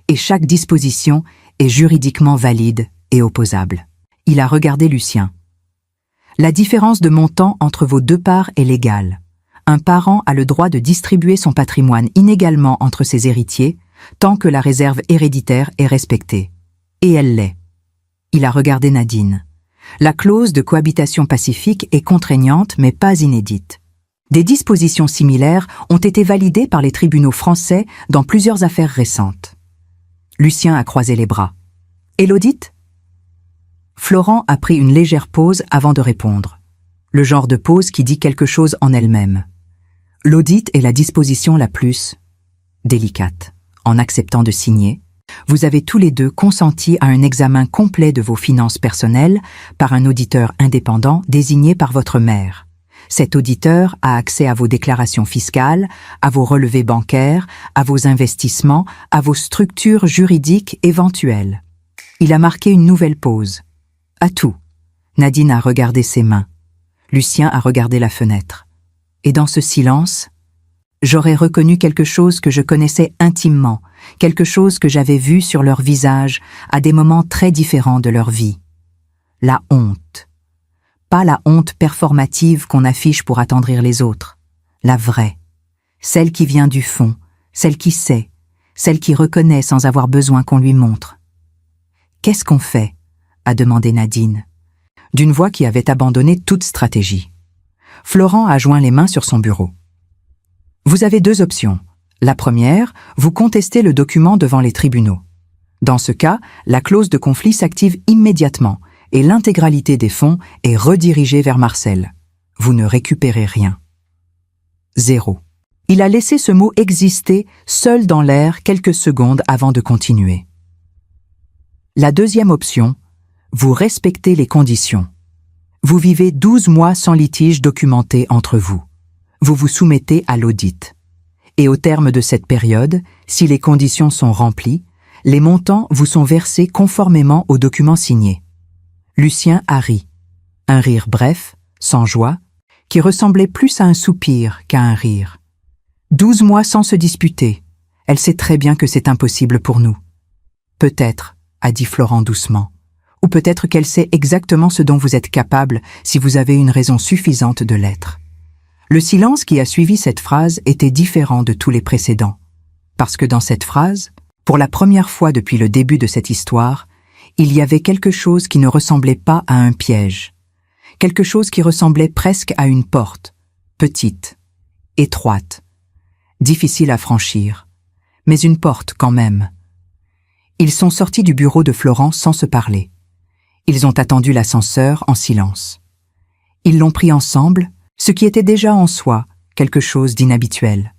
et chaque disposition est juridiquement valide et opposable. Il a regardé Lucien. La différence de montant entre vos 2 parts est légale. Un parent a le droit de distribuer son patrimoine inégalement entre ses héritiers, tant que la réserve héréditaire est respectée. Et elle l'est. Il a regardé Nadine. La clause de cohabitation pacifique est contraignante mais pas inédite. Des dispositions similaires ont été validées par les tribunaux français dans plusieurs affaires récentes. Lucien a croisé les bras. Et l'audit? Florent a pris une légère pause avant de répondre. Le genre de pause qui dit quelque chose en elle-même. L'audit est la disposition la plus délicate. En acceptant de signer, vous avez tous les deux consenti à un examen complet de vos finances personnelles par un auditeur indépendant désigné par votre mère. Cet auditeur a accès à vos déclarations fiscales, à vos relevés bancaires, à vos investissements, à vos structures juridiques éventuelles. Il a marqué une nouvelle pause. À tout. Nadine a regardé ses mains. Lucien a regardé la fenêtre. Et dans ce silence, j'aurais reconnu quelque chose que je connaissais intimement, quelque chose que j'avais vu sur leur visage à des moments très différents de leur vie. La honte. Pas la honte performative qu'on affiche pour attendrir les autres. La vraie. Celle qui vient du fond, celle qui sait, celle qui reconnaît sans avoir besoin qu'on lui montre. « Qu'est-ce qu'on fait ?» a demandé Nadine, d'une voix qui avait abandonné toute stratégie. Florent a joint les mains sur son bureau. « Vous avez 2 options. La première, vous contestez le document devant les tribunaux. Dans ce cas, la clause de conflit s'active immédiatement et l'intégralité des fonds est redirigée vers Marcel. Vous ne récupérez rien. 0. Il a laissé ce mot exister seul dans l'air quelques secondes avant de continuer. La deuxième option, vous respectez les conditions. Vous vivez 12 mois sans litige documenté entre vous. Vous vous soumettez à l'audit. Et au terme de cette période, si les conditions sont remplies, les montants vous sont versés conformément aux documents signés. Lucien a ri. Un rire bref, sans joie, qui ressemblait plus à un soupir qu'à un rire. 12 mois sans se disputer. Elle sait très bien que c'est impossible pour nous. Peut-être, a dit Florent doucement, ou peut-être qu'elle sait exactement ce dont vous êtes capable si vous avez une raison suffisante de l'être. Le silence qui a suivi cette phrase était différent de tous les précédents, parce que dans cette phrase, pour la première fois depuis le début de cette histoire, il y avait quelque chose qui ne ressemblait pas à un piège, quelque chose qui ressemblait presque à une porte, petite, étroite, difficile à franchir, mais une porte quand même. Ils sont sortis du bureau de Florent sans se parler. Ils ont attendu l'ascenseur en silence. Ils l'ont pris ensemble, ce qui était déjà en soi quelque chose d'inhabituel.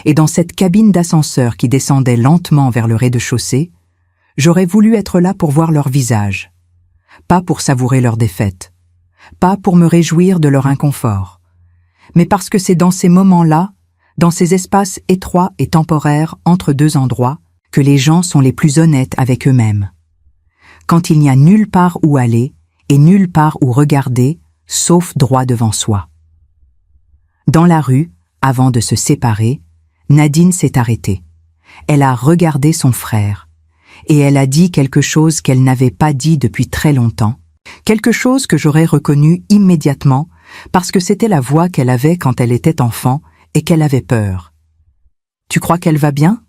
et dans cette cabine d'ascenseur qui descendait lentement vers le rez-de-chaussée, j'aurais voulu être là pour voir leur visage, pas pour savourer leur défaite, pas pour me réjouir de leur inconfort, mais parce que c'est dans ces moments-là, dans ces espaces étroits et temporaires entre deux endroits, que les gens sont les plus honnêtes avec eux-mêmes. Quand il n'y a nulle part où aller et nulle part où regarder, sauf droit devant soi. Dans la rue, avant de se séparer, Nadine s'est arrêtée. Elle a regardé son frère, et elle a dit quelque chose qu'elle n'avait pas dit depuis très longtemps, quelque chose que j'aurais reconnu immédiatement parce que c'était la voix qu'elle avait quand elle était enfant et qu'elle avait peur. « Tu crois qu'elle va bien ?»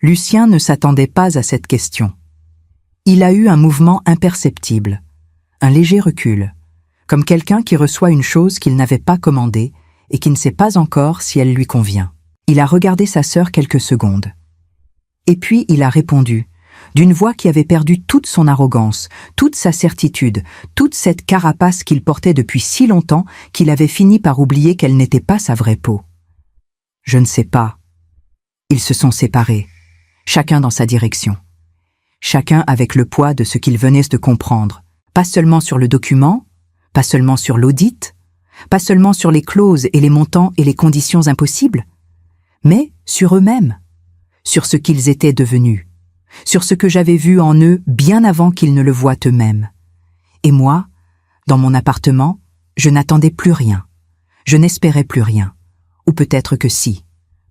Lucien ne s'attendait pas à cette question. Il a eu un mouvement imperceptible, un léger recul, comme quelqu'un qui reçoit une chose qu'il n'avait pas commandée et qui ne sait pas encore si elle lui convient. Il a regardé sa sœur quelques secondes. Et puis il a répondu, d'une voix qui avait perdu toute son arrogance, toute sa certitude, toute cette carapace qu'il portait depuis si longtemps qu'il avait fini par oublier qu'elle n'était pas sa vraie peau. « Je ne sais pas. » Ils se sont séparés, chacun dans sa direction. Chacun avec le poids de ce qu'ils venaient de comprendre, pas seulement sur le document, pas seulement sur l'audit, pas seulement sur les clauses et les montants et les conditions impossibles, mais sur eux-mêmes, sur ce qu'ils étaient devenus, sur ce que j'avais vu en eux bien avant qu'ils ne le voient eux-mêmes. Et moi, dans mon appartement, je n'attendais plus rien, je n'espérais plus rien, ou peut-être que si,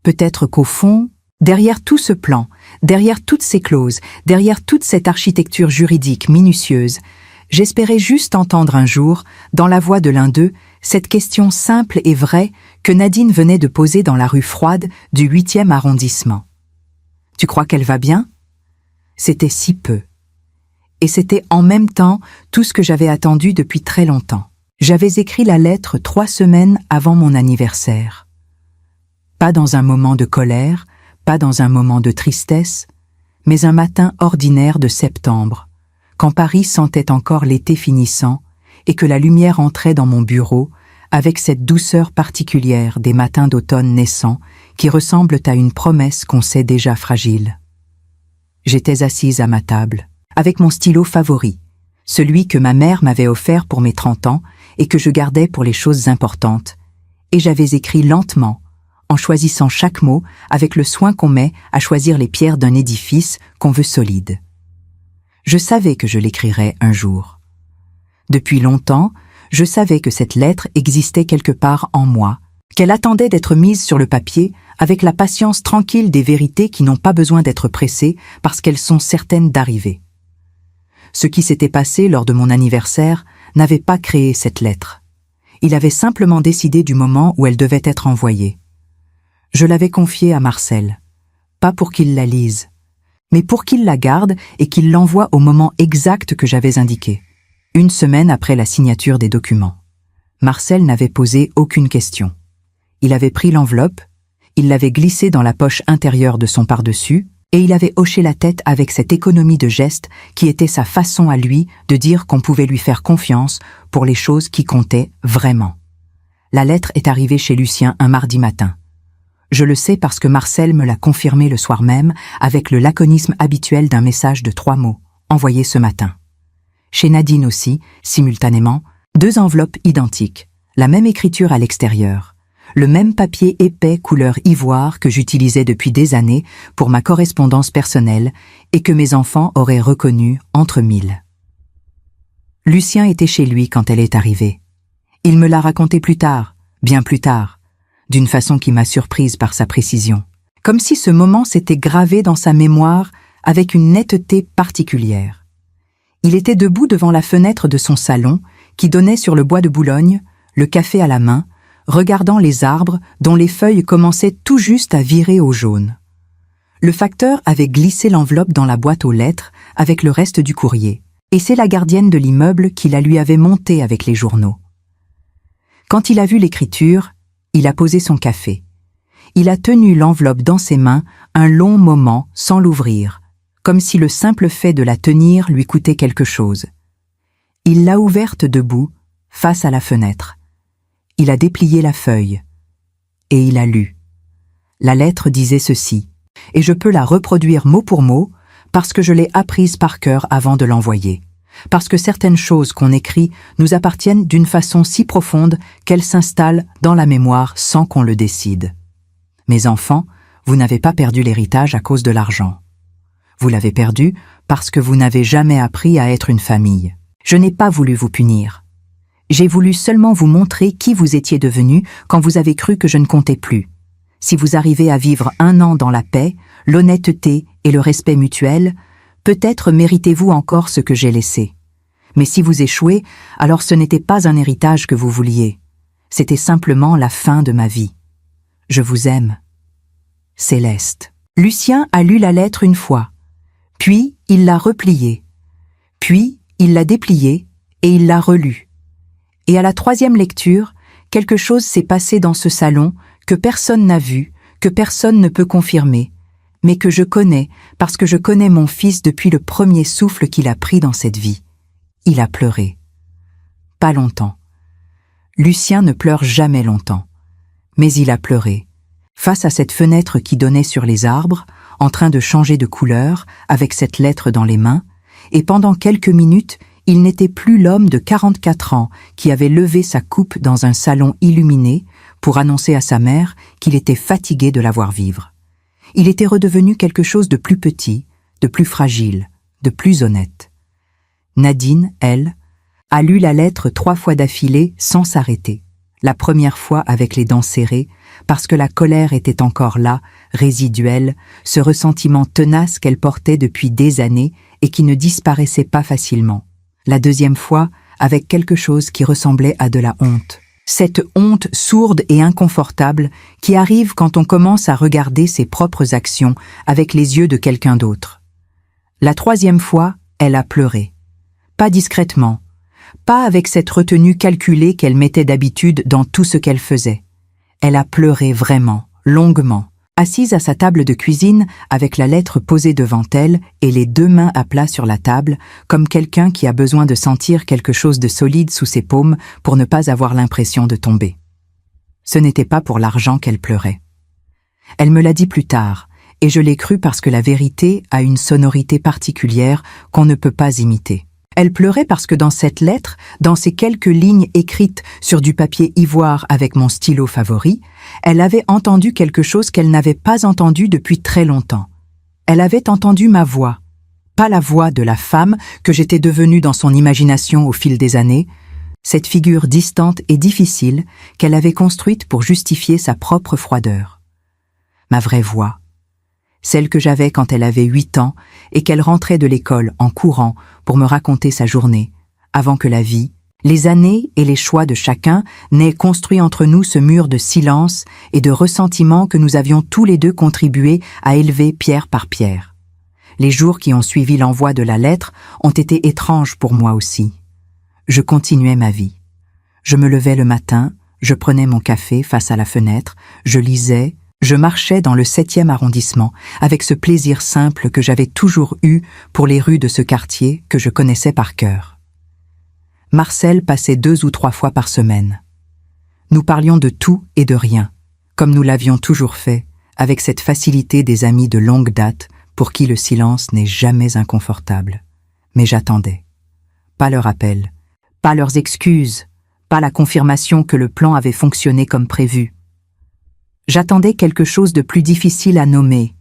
peut-être qu'au fond, derrière tout ce plan, derrière toutes ces clauses, derrière toute cette architecture juridique minutieuse, j'espérais juste entendre un jour, dans la voix de l'un d'eux, cette question simple et vraie que Nadine venait de poser dans la rue froide du 8e arrondissement. « Tu crois qu'elle va bien ?» C'était si peu. Et c'était en même temps tout ce que j'avais attendu depuis très longtemps. J'avais écrit la lettre 3 semaines avant mon anniversaire. Pas dans un moment de colère, pas dans un moment de tristesse, mais un matin ordinaire de septembre, quand Paris sentait encore l'été finissant et que la lumière entrait dans mon bureau avec cette douceur particulière des matins d'automne naissants qui ressemblent à une promesse qu'on sait déjà fragile. J'étais assise à ma table, avec mon stylo favori, celui que ma mère m'avait offert pour mes 30 ans et que je gardais pour les choses importantes, et j'avais écrit lentement, en choisissant chaque mot avec le soin qu'on met à choisir les pierres d'un édifice qu'on veut solide. Je savais que je l'écrirais un jour. Depuis longtemps, je savais que cette lettre existait quelque part en moi, qu'elle attendait d'être mise sur le papier avec la patience tranquille des vérités qui n'ont pas besoin d'être pressées parce qu'elles sont certaines d'arriver. Ce qui s'était passé lors de mon anniversaire n'avait pas créé cette lettre. Il avait simplement décidé du moment où elle devait être envoyée. Je l'avais confiée à Marcel, pas pour qu'il la lise, mais pour qu'il la garde et qu'il l'envoie au moment exact que j'avais indiqué, 1 semaine après la signature des documents. Marcel n'avait posé aucune question. Il avait pris l'enveloppe, il l'avait glissée dans la poche intérieure de son pardessus, et il avait hoché la tête avec cette économie de geste qui était sa façon à lui de dire qu'on pouvait lui faire confiance pour les choses qui comptaient vraiment. La lettre est arrivée chez Lucien un mardi matin. Je le sais parce que Marcel me l'a confirmé le soir même avec le laconisme habituel d'un message de 3 mots, envoyé ce matin. Chez Nadine aussi, simultanément, 2 enveloppes identiques, la même écriture à l'extérieur, le même papier épais couleur ivoire que j'utilisais depuis des années pour ma correspondance personnelle et que mes enfants auraient reconnu entre mille. Lucien était chez lui quand elle est arrivée. Il me l'a raconté plus tard, bien plus tard, d'une façon qui m'a surprise par sa précision, comme si ce moment s'était gravé dans sa mémoire avec une netteté particulière. Il était debout devant la fenêtre de son salon, qui donnait sur le bois de Boulogne, le café à la main, regardant les arbres dont les feuilles commençaient tout juste à virer au jaune. Le facteur avait glissé l'enveloppe dans la boîte aux lettres avec le reste du courrier, et c'est la gardienne de l'immeuble qui la lui avait montée avec les journaux. Quand il a vu l'écriture, il a posé son café. Il a tenu l'enveloppe dans ses mains un long moment sans l'ouvrir, comme si le simple fait de la tenir lui coûtait quelque chose. Il l'a ouverte debout, face à la fenêtre. Il a déplié la feuille, et il a lu. La lettre disait ceci, et je peux la reproduire mot pour mot parce que je l'ai apprise par cœur avant de l'envoyer. Parce que certaines choses qu'on écrit nous appartiennent d'une façon si profonde qu'elles s'installent dans la mémoire sans qu'on le décide. Mes enfants, vous n'avez pas perdu l'héritage à cause de l'argent. Vous l'avez perdu parce que vous n'avez jamais appris à être une famille. Je n'ai pas voulu vous punir. J'ai voulu seulement vous montrer qui vous étiez devenu quand vous avez cru que je ne comptais plus. Si vous arrivez à vivre 1 an dans la paix, l'honnêteté et le respect mutuel, peut-être méritez-vous encore ce que j'ai laissé. Mais si vous échouez, alors ce n'était pas un héritage que vous vouliez. C'était simplement la fin de ma vie. Je vous aime. Céleste. Lucien a lu la lettre une fois. Puis, il l'a repliée. Puis, il l'a dépliée et il l'a relue. Et à la 3e lecture, quelque chose s'est passé dans ce salon que personne n'a vu, que personne ne peut confirmer, mais que je connais parce que je connais mon fils depuis le premier souffle qu'il a pris dans cette vie. Il a pleuré. Pas longtemps. Lucien ne pleure jamais longtemps. Mais il a pleuré. Face à cette fenêtre qui donnait sur les arbres, en train de changer de couleur, avec cette lettre dans les mains, et pendant quelques minutes, il n'était plus l'homme de 44 ans qui avait levé sa coupe dans un salon illuminé pour annoncer à sa mère qu'il était fatigué de la voir vivre. Il était redevenu quelque chose de plus petit, de plus fragile, de plus honnête. Nadine, elle, a lu la lettre 3 fois d'affilée sans s'arrêter. La première fois avec les dents serrées, parce que la colère était encore là, résiduelle, ce ressentiment tenace qu'elle portait depuis des années et qui ne disparaissait pas facilement. La deuxième fois, avec quelque chose qui ressemblait à de la honte. Cette honte sourde et inconfortable qui arrive quand on commence à regarder ses propres actions avec les yeux de quelqu'un d'autre. La 3e fois, elle a pleuré. Pas discrètement, pas avec cette retenue calculée qu'elle mettait d'habitude dans tout ce qu'elle faisait. Elle a pleuré vraiment, longuement, assise à sa table de cuisine avec la lettre posée devant elle et les 2 mains à plat sur la table, comme quelqu'un qui a besoin de sentir quelque chose de solide sous ses paumes pour ne pas avoir l'impression de tomber. Ce n'était pas pour l'argent qu'elle pleurait. Elle me l'a dit plus tard, et je l'ai cru parce que la vérité a une sonorité particulière qu'on ne peut pas imiter. Elle pleurait parce que dans cette lettre, dans ces quelques lignes écrites sur du papier ivoire avec mon stylo favori, elle avait entendu quelque chose qu'elle n'avait pas entendu depuis très longtemps. Elle avait entendu ma voix, pas la voix de la femme que j'étais devenue dans son imagination au fil des années, cette figure distante et difficile qu'elle avait construite pour justifier sa propre froideur. Ma vraie voix, celle que j'avais quand elle avait 8 ans et qu'elle rentrait de l'école en courant pour me raconter sa journée, avant que la vie, les années et les choix de chacun n'aient construit entre nous ce mur de silence et de ressentiment que nous avions tous les 2 contribué à élever pierre par pierre. Les jours qui ont suivi l'envoi de la lettre ont été étranges pour moi aussi. Je continuais ma vie. Je me levais le matin, je prenais mon café face à la fenêtre, je lisais, je marchais dans le 7e arrondissement avec ce plaisir simple que j'avais toujours eu pour les rues de ce quartier que je connaissais par cœur. Marcel passait 2 ou 3 fois par semaine. Nous parlions de tout et de rien, comme nous l'avions toujours fait, avec cette facilité des amis de longue date pour qui le silence n'est jamais inconfortable. Mais j'attendais. Pas leur appel, pas leurs excuses, pas la confirmation que le plan avait fonctionné comme prévu. J'attendais quelque chose de plus difficile à nommer,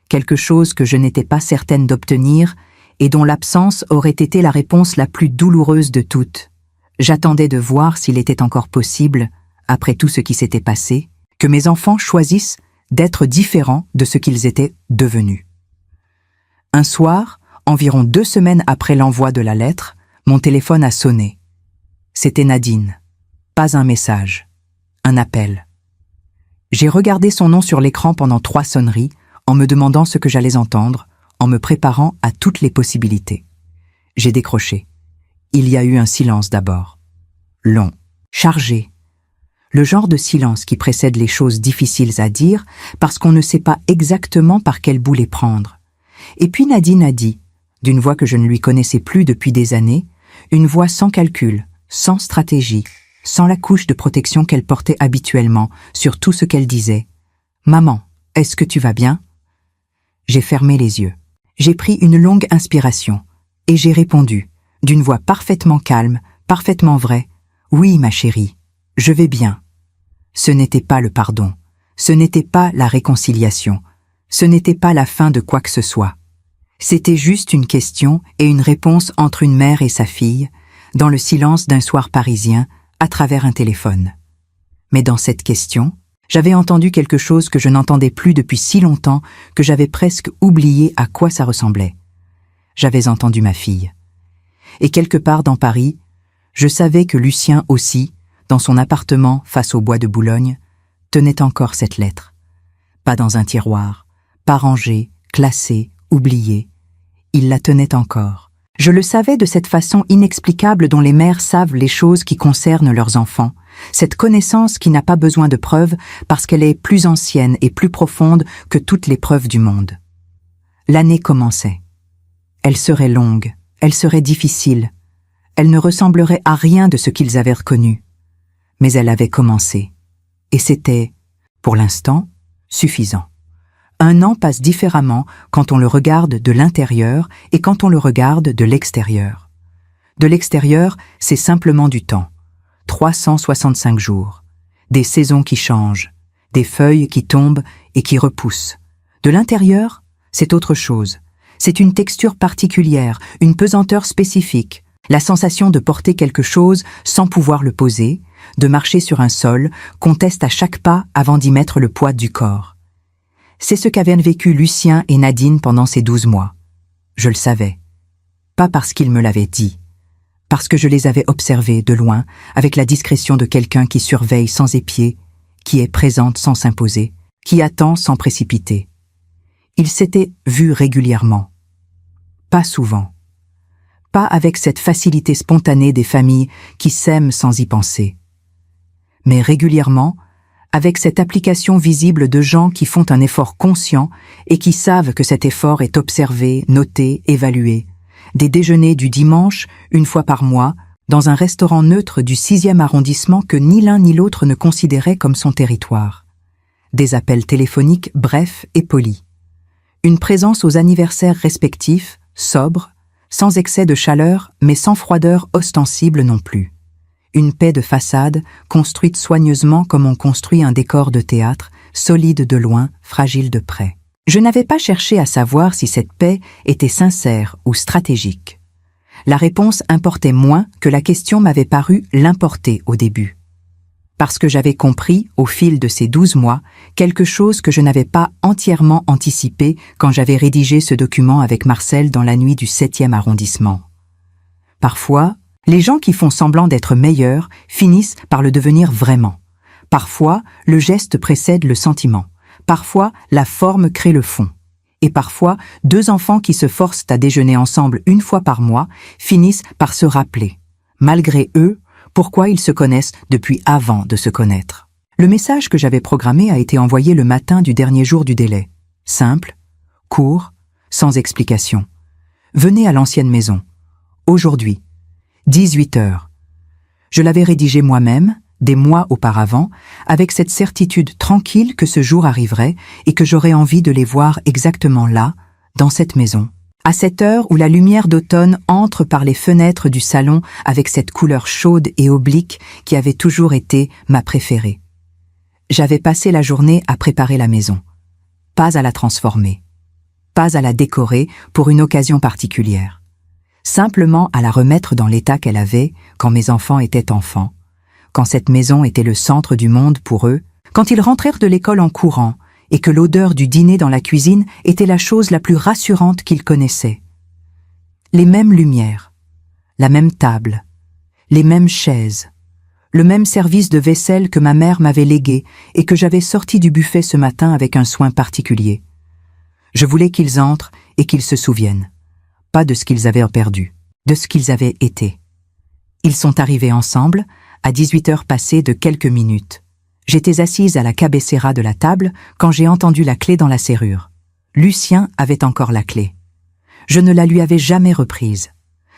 quelque chose que je n'étais pas certaine d'obtenir et dont l'absence aurait été la réponse la plus douloureuse de toutes. J'attendais de voir s'il était encore possible, après tout ce qui s'était passé, que mes enfants choisissent d'être différents de ce qu'ils étaient devenus. Un soir, environ 2 semaines après l'envoi de la lettre, mon téléphone a sonné. C'était Nadine. Pas un message, un appel. J'ai regardé son nom sur l'écran pendant 3 sonneries, en me demandant ce que j'allais entendre, en me préparant à toutes les possibilités. J'ai décroché. Il y a eu un silence d'abord. Long, chargé. Le genre de silence qui précède les choses difficiles à dire parce qu'on ne sait pas exactement par quel bout les prendre. Et puis Nadine a dit, d'une voix que je ne lui connaissais plus depuis des années, une voix sans calcul, sans stratégie, sans la couche de protection qu'elle portait habituellement sur tout ce qu'elle disait. « Maman, Est-ce que tu vas bien? J'ai fermé les yeux. J'ai pris une longue inspiration et j'ai répondu, d'une voix parfaitement calme, parfaitement vraie, « Oui, ma chérie, je vais bien. » Ce n'était pas le pardon, ce n'était pas la réconciliation, ce n'était pas la fin de quoi que ce soit. C'était juste une question et une réponse entre une mère et sa fille, dans le silence d'un soir parisien, à travers un téléphone. Mais dans cette question, j'avais entendu quelque chose que je n'entendais plus depuis si longtemps que j'avais presque oublié à quoi ça ressemblait. J'avais entendu ma fille. Et quelque part dans Paris, je savais que Lucien aussi, dans son appartement face au bois de Boulogne, tenait encore cette lettre. Pas dans un tiroir, pas rangée, classée, oubliée. Il la tenait encore. Je le savais de cette façon inexplicable dont les mères savent les choses qui concernent leurs enfants, cette connaissance qui n'a pas besoin de preuves parce qu'elle est plus ancienne et plus profonde que toutes les preuves du monde. L'année commençait. Elle serait longue, elle serait difficile, elle ne ressemblerait à rien de ce qu'ils avaient reconnu. Mais elle avait commencé. Et c'était, pour l'instant, suffisant. Un an passe différemment quand on le regarde de l'intérieur et quand on le regarde de l'extérieur. De l'extérieur, c'est simplement du temps. 365 jours. Des saisons qui changent, des feuilles qui tombent et qui repoussent. De l'intérieur, c'est autre chose. C'est une texture particulière, une pesanteur spécifique, la sensation de porter quelque chose sans pouvoir le poser, de marcher sur un sol qu'on teste à chaque pas avant d'y mettre le poids du corps. C'est ce qu'avaient vécu Lucien et Nadine pendant ces 12 mois. Je le savais. Pas parce qu'ils me l'avaient dit. Parce que je les avais observés de loin, avec la discrétion de quelqu'un qui surveille sans épier, qui est présente sans s'imposer, qui attend sans précipiter. Ils s'étaient vus régulièrement. Pas souvent. Pas avec cette facilité spontanée des familles qui s'aiment sans y penser. Mais régulièrement, avec cette application visible de gens qui font un effort conscient et qui savent que cet effort est observé, noté, évalué. Des déjeuners du dimanche, une fois par mois, dans un restaurant neutre du 6e arrondissement que ni l'un ni l'autre ne considérait comme son territoire. Des appels téléphoniques brefs et polis. Une présence aux anniversaires respectifs, sobre, sans excès de chaleur, mais sans froideur ostensible non plus. Une paix de façade, construite soigneusement comme on construit un décor de théâtre, solide de loin, fragile de près. Je n'avais pas cherché à savoir si cette paix était sincère ou stratégique. La réponse importait moins que la question m'avait paru l'importer au début. Parce que j'avais compris, au fil de ces 12 mois, quelque chose que je n'avais pas entièrement anticipé quand j'avais rédigé ce document avec Marcel dans la nuit du 7e arrondissement. Parfois, les gens qui font semblant d'être meilleurs finissent par le devenir vraiment. Parfois, le geste précède le sentiment. Parfois, la forme crée le fond. Et parfois, 2 enfants qui se forcent à déjeuner ensemble une fois par mois finissent par se rappeler, malgré eux, pourquoi ils se connaissent depuis avant de se connaître. Le message que j'avais programmé a été envoyé le matin du dernier jour du délai. Simple, court, sans explication. Venez à l'ancienne maison. Aujourd'hui. 18 heures. Je l'avais rédigé moi-même, des mois auparavant, avec cette certitude tranquille que ce jour arriverait et que j'aurais envie de les voir exactement là, dans cette maison. À cette heure où la lumière d'automne entre par les fenêtres du salon avec cette couleur chaude et oblique qui avait toujours été ma préférée. J'avais passé la journée à préparer la maison, pas à la transformer, pas à la décorer pour une occasion particulière. Simplement à la remettre dans l'état qu'elle avait quand mes enfants étaient enfants, quand cette maison était le centre du monde pour eux, quand ils rentrèrent de l'école en courant et que l'odeur du dîner dans la cuisine était la chose la plus rassurante qu'ils connaissaient. Les mêmes lumières, la même table, les mêmes chaises, le même service de vaisselle que ma mère m'avait légué et que j'avais sorti du buffet ce matin avec un soin particulier. Je voulais qu'ils entrent et qu'ils se souviennent. Pas de ce qu'ils avaient perdu, de ce qu'ils avaient été. Ils sont arrivés ensemble, à 18 heures passées de quelques minutes. J'étais assise à la cabecera de la table quand j'ai entendu la clé dans la serrure. Lucien avait encore la clé. Je ne la lui avais jamais reprise.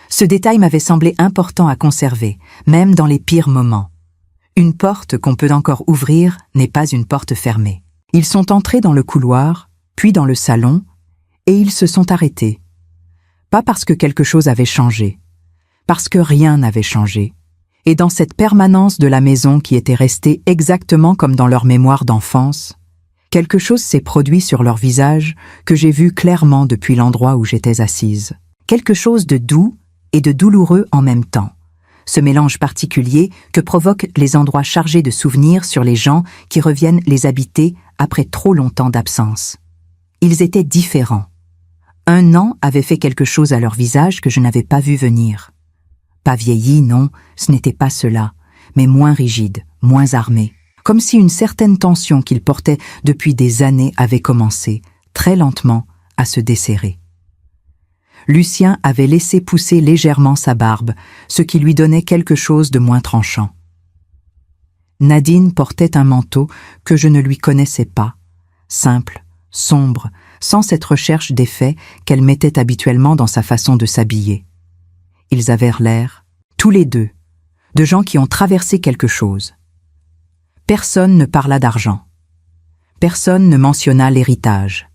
Ce détail m'avait semblé important à conserver, même dans les pires moments. Une porte qu'on peut encore ouvrir n'est pas une porte fermée. Ils sont entrés dans le couloir, puis dans le salon, et ils se sont arrêtés. Pas parce que quelque chose avait changé, parce que rien n'avait changé. Et dans cette permanence de la maison qui était restée exactement comme dans leur mémoire d'enfance, quelque chose s'est produit sur leur visage que j'ai vu clairement depuis l'endroit où j'étais assise. Quelque chose de doux et de douloureux en même temps. Ce mélange particulier que provoquent les endroits chargés de souvenirs sur les gens qui reviennent les habiter après trop longtemps d'absence. Ils étaient différents. Un an avait fait quelque chose à leur visage que je n'avais pas vu venir. Pas vieilli, non, ce n'était pas cela, mais moins rigide, moins armé. Comme si une certaine tension qu'ils portaient depuis des années avait commencé, très lentement, à se desserrer. Lucien avait laissé pousser légèrement sa barbe, ce qui lui donnait quelque chose de moins tranchant. Nadine portait un manteau que je ne lui connaissais pas, simple, sombre, sans cette recherche d'effet qu'elle mettait habituellement dans sa façon de s'habiller. Ils avaient l'air, tous les deux, de gens qui ont traversé quelque chose. Personne ne parla d'argent. Personne ne mentionna l'héritage.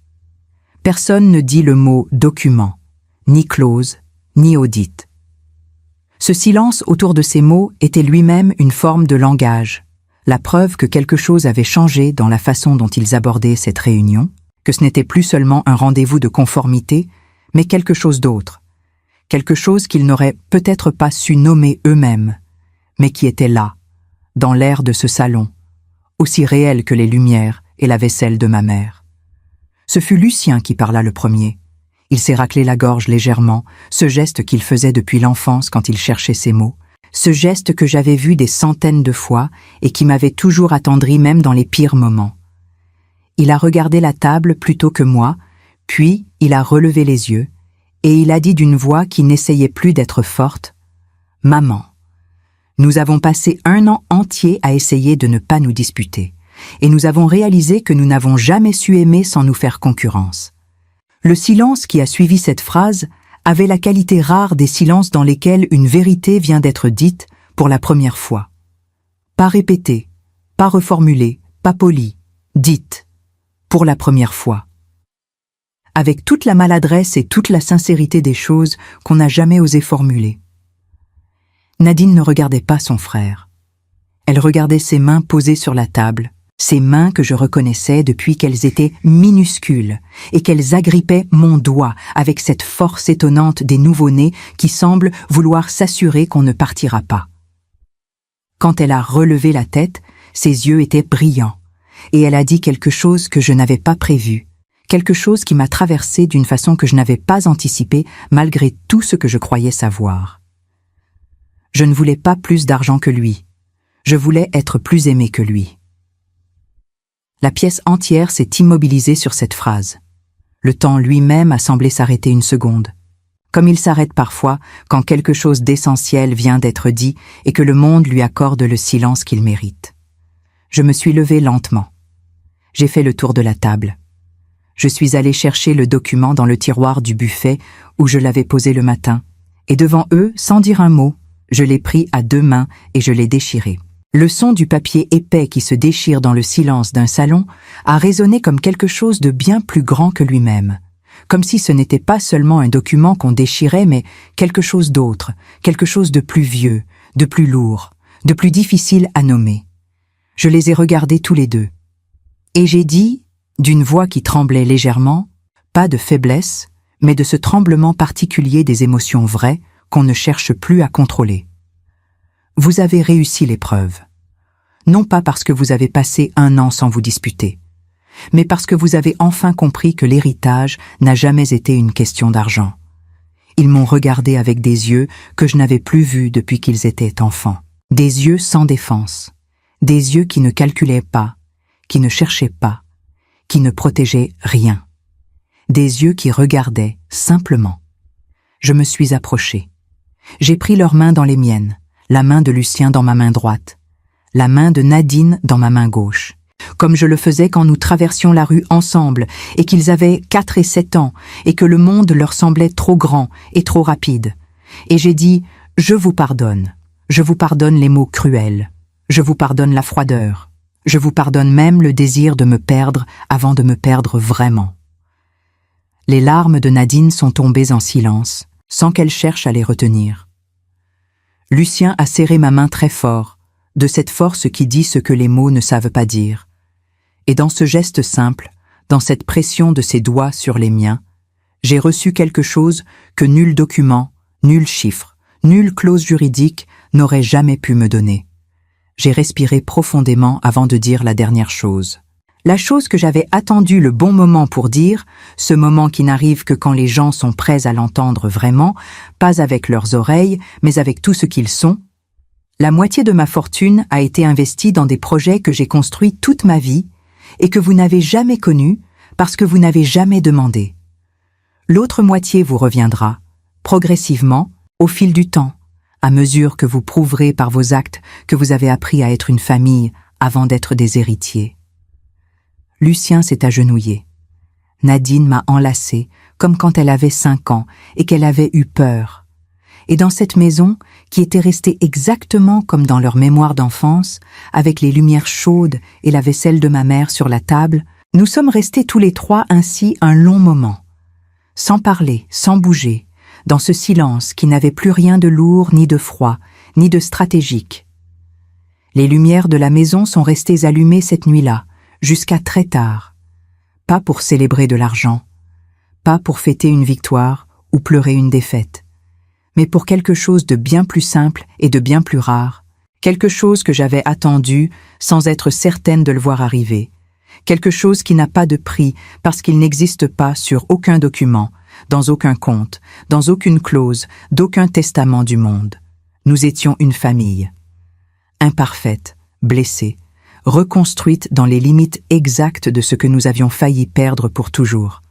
Personne ne dit le mot « document », ni « clause », ni « audit ». Ce silence autour de ces mots était lui-même une forme de langage, la preuve que quelque chose avait changé dans la façon dont ils abordaient cette réunion, que ce n'était plus seulement un rendez-vous de conformité, mais quelque chose d'autre, quelque chose qu'ils n'auraient peut-être pas su nommer eux-mêmes, mais qui était là, dans l'air de ce salon, aussi réel que les lumières et la vaisselle de ma mère. Ce fut Lucien qui parla le premier. Il s'est raclé la gorge légèrement, ce geste qu'il faisait depuis l'enfance quand il cherchait ses mots, ce geste que j'avais vu des centaines de fois et qui m'avait toujours attendri même dans les pires moments. Il a regardé la table plutôt que moi, puis il a relevé les yeux, et il a dit d'une voix qui n'essayait plus d'être forte, « Maman, nous avons passé 1 an entier à essayer de ne pas nous disputer, et nous avons réalisé que nous n'avons jamais su aimer sans nous faire concurrence. » Le silence qui a suivi cette phrase avait la qualité rare des silences dans lesquels une vérité vient d'être dite pour la première fois. Pas répétée, pas reformulée, pas polie, dite, pour la première fois. Avec toute la maladresse et toute la sincérité des choses qu'on n'a jamais osé formuler. Nadine ne regardait pas son frère. Elle regardait ses mains posées sur la table, ces mains que je reconnaissais depuis qu'elles étaient minuscules et qu'elles agrippaient mon doigt avec cette force étonnante des nouveau-nés qui semblent vouloir s'assurer qu'on ne partira pas. Quand elle a relevé la tête, ses yeux étaient brillants et elle a dit quelque chose que je n'avais pas prévu, quelque chose qui m'a traversé d'une façon que je n'avais pas anticipée malgré tout ce que je croyais savoir. Je ne voulais pas plus d'argent que lui. Je voulais être plus aimée que lui. La pièce entière s'est immobilisée sur cette phrase. Le temps lui-même a semblé s'arrêter une seconde, comme il s'arrête parfois quand quelque chose d'essentiel vient d'être dit et que le monde lui accorde le silence qu'il mérite. Je me suis levée lentement. J'ai fait le tour de la table. Je suis allée chercher le document dans le tiroir du buffet où je l'avais posé le matin, et devant eux, sans dire un mot, je l'ai pris à 2 mains et je l'ai déchiré. Le son du papier épais qui se déchire dans le silence d'un salon a résonné comme quelque chose de bien plus grand que lui-même, comme si ce n'était pas seulement un document qu'on déchirait, mais quelque chose d'autre, quelque chose de plus vieux, de plus lourd, de plus difficile à nommer. Je les ai regardés tous les deux. Et j'ai dit, d'une voix qui tremblait légèrement, pas de faiblesse, mais de ce tremblement particulier des émotions vraies qu'on ne cherche plus à contrôler. Vous avez réussi l'épreuve. Non pas parce que vous avez passé 1 an sans vous disputer, mais parce que vous avez enfin compris que l'héritage n'a jamais été une question d'argent. Ils m'ont regardé avec des yeux que je n'avais plus vus depuis qu'ils étaient enfants. Des yeux sans défense, des yeux qui ne calculaient pas, qui ne cherchaient pas, qui ne protégeaient rien. Des yeux qui regardaient simplement. Je me suis approchée. J'ai pris leurs mains dans les miennes, la main de Lucien dans ma main droite, la main de Nadine dans ma main gauche, comme je le faisais quand nous traversions la rue ensemble et qu'ils avaient 4 et 7 ans et que le monde leur semblait trop grand et trop rapide. Et j'ai dit « Je vous pardonne les mots cruels, je vous pardonne la froideur, Je vous pardonne même le désir de me perdre avant de me perdre vraiment. » Les larmes de Nadine sont tombées en silence, sans qu'elle cherche à les retenir. Lucien a serré ma main très fort, de cette force qui dit ce que les mots ne savent pas dire. Et dans ce geste simple, dans cette pression de ses doigts sur les miens, j'ai reçu quelque chose que nul document, nul chiffre, nulle clause juridique n'aurait jamais pu me donner. J'ai respiré profondément avant de dire la dernière chose. La chose que j'avais attendu le bon moment pour dire, ce moment qui n'arrive que quand les gens sont prêts à l'entendre vraiment, pas avec leurs oreilles, mais avec tout ce qu'ils sont. La moitié de ma fortune a été investie dans des projets que j'ai construits toute ma vie et que vous n'avez jamais connus parce que vous n'avez jamais demandé. L'autre moitié vous reviendra, progressivement, au fil du temps, à mesure que vous prouverez par vos actes que vous avez appris à être une famille avant d'être des héritiers. Lucien s'est agenouillé. Nadine m'a enlacée comme quand elle avait 5 ans et qu'elle avait eu peur. Et dans cette maison, qui était restée exactement comme dans leur mémoire d'enfance, avec les lumières chaudes et la vaisselle de ma mère sur la table, nous sommes restés tous les trois ainsi un long moment. Sans parler, sans bouger, dans ce silence qui n'avait plus rien de lourd, ni de froid, ni de stratégique. Les lumières de la maison sont restées allumées cette nuit-là, jusqu'à très tard. Pas pour célébrer de l'argent, pas pour fêter une victoire ou pleurer une défaite, mais pour quelque chose de bien plus simple et de bien plus rare, quelque chose que j'avais attendu sans être certaine de le voir arriver, quelque chose qui n'a pas de prix parce qu'il n'existe pas sur aucun document, dans aucun compte, dans aucune clause, d'aucun testament du monde. Nous étions une famille. Imparfaite, blessée, reconstruite dans les limites exactes de ce que nous avions failli perdre pour toujours.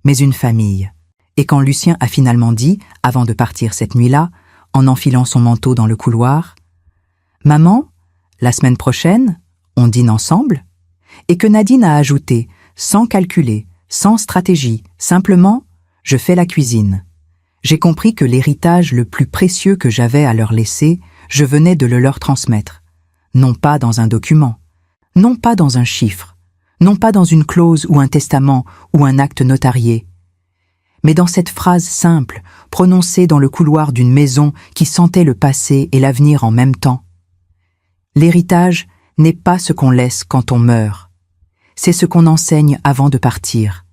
Mais une famille. Et quand Lucien a finalement dit, avant de partir cette nuit-là, en enfilant son manteau dans le couloir, « Maman, la semaine prochaine, on dîne ensemble ?» Et que Nadine a ajouté, sans calculer, sans stratégie, simplement « Je fais la cuisine ». J'ai compris que l'héritage le plus précieux que j'avais à leur laisser, je venais de le leur transmettre. Non pas dans un document, non pas dans un chiffre, non pas dans une clause ou un testament ou un acte notarié, mais dans cette phrase simple, prononcée dans le couloir d'une maison qui sentait le passé et l'avenir en même temps. L'héritage n'est pas ce qu'on laisse quand on meurt, c'est ce qu'on enseigne avant de partir.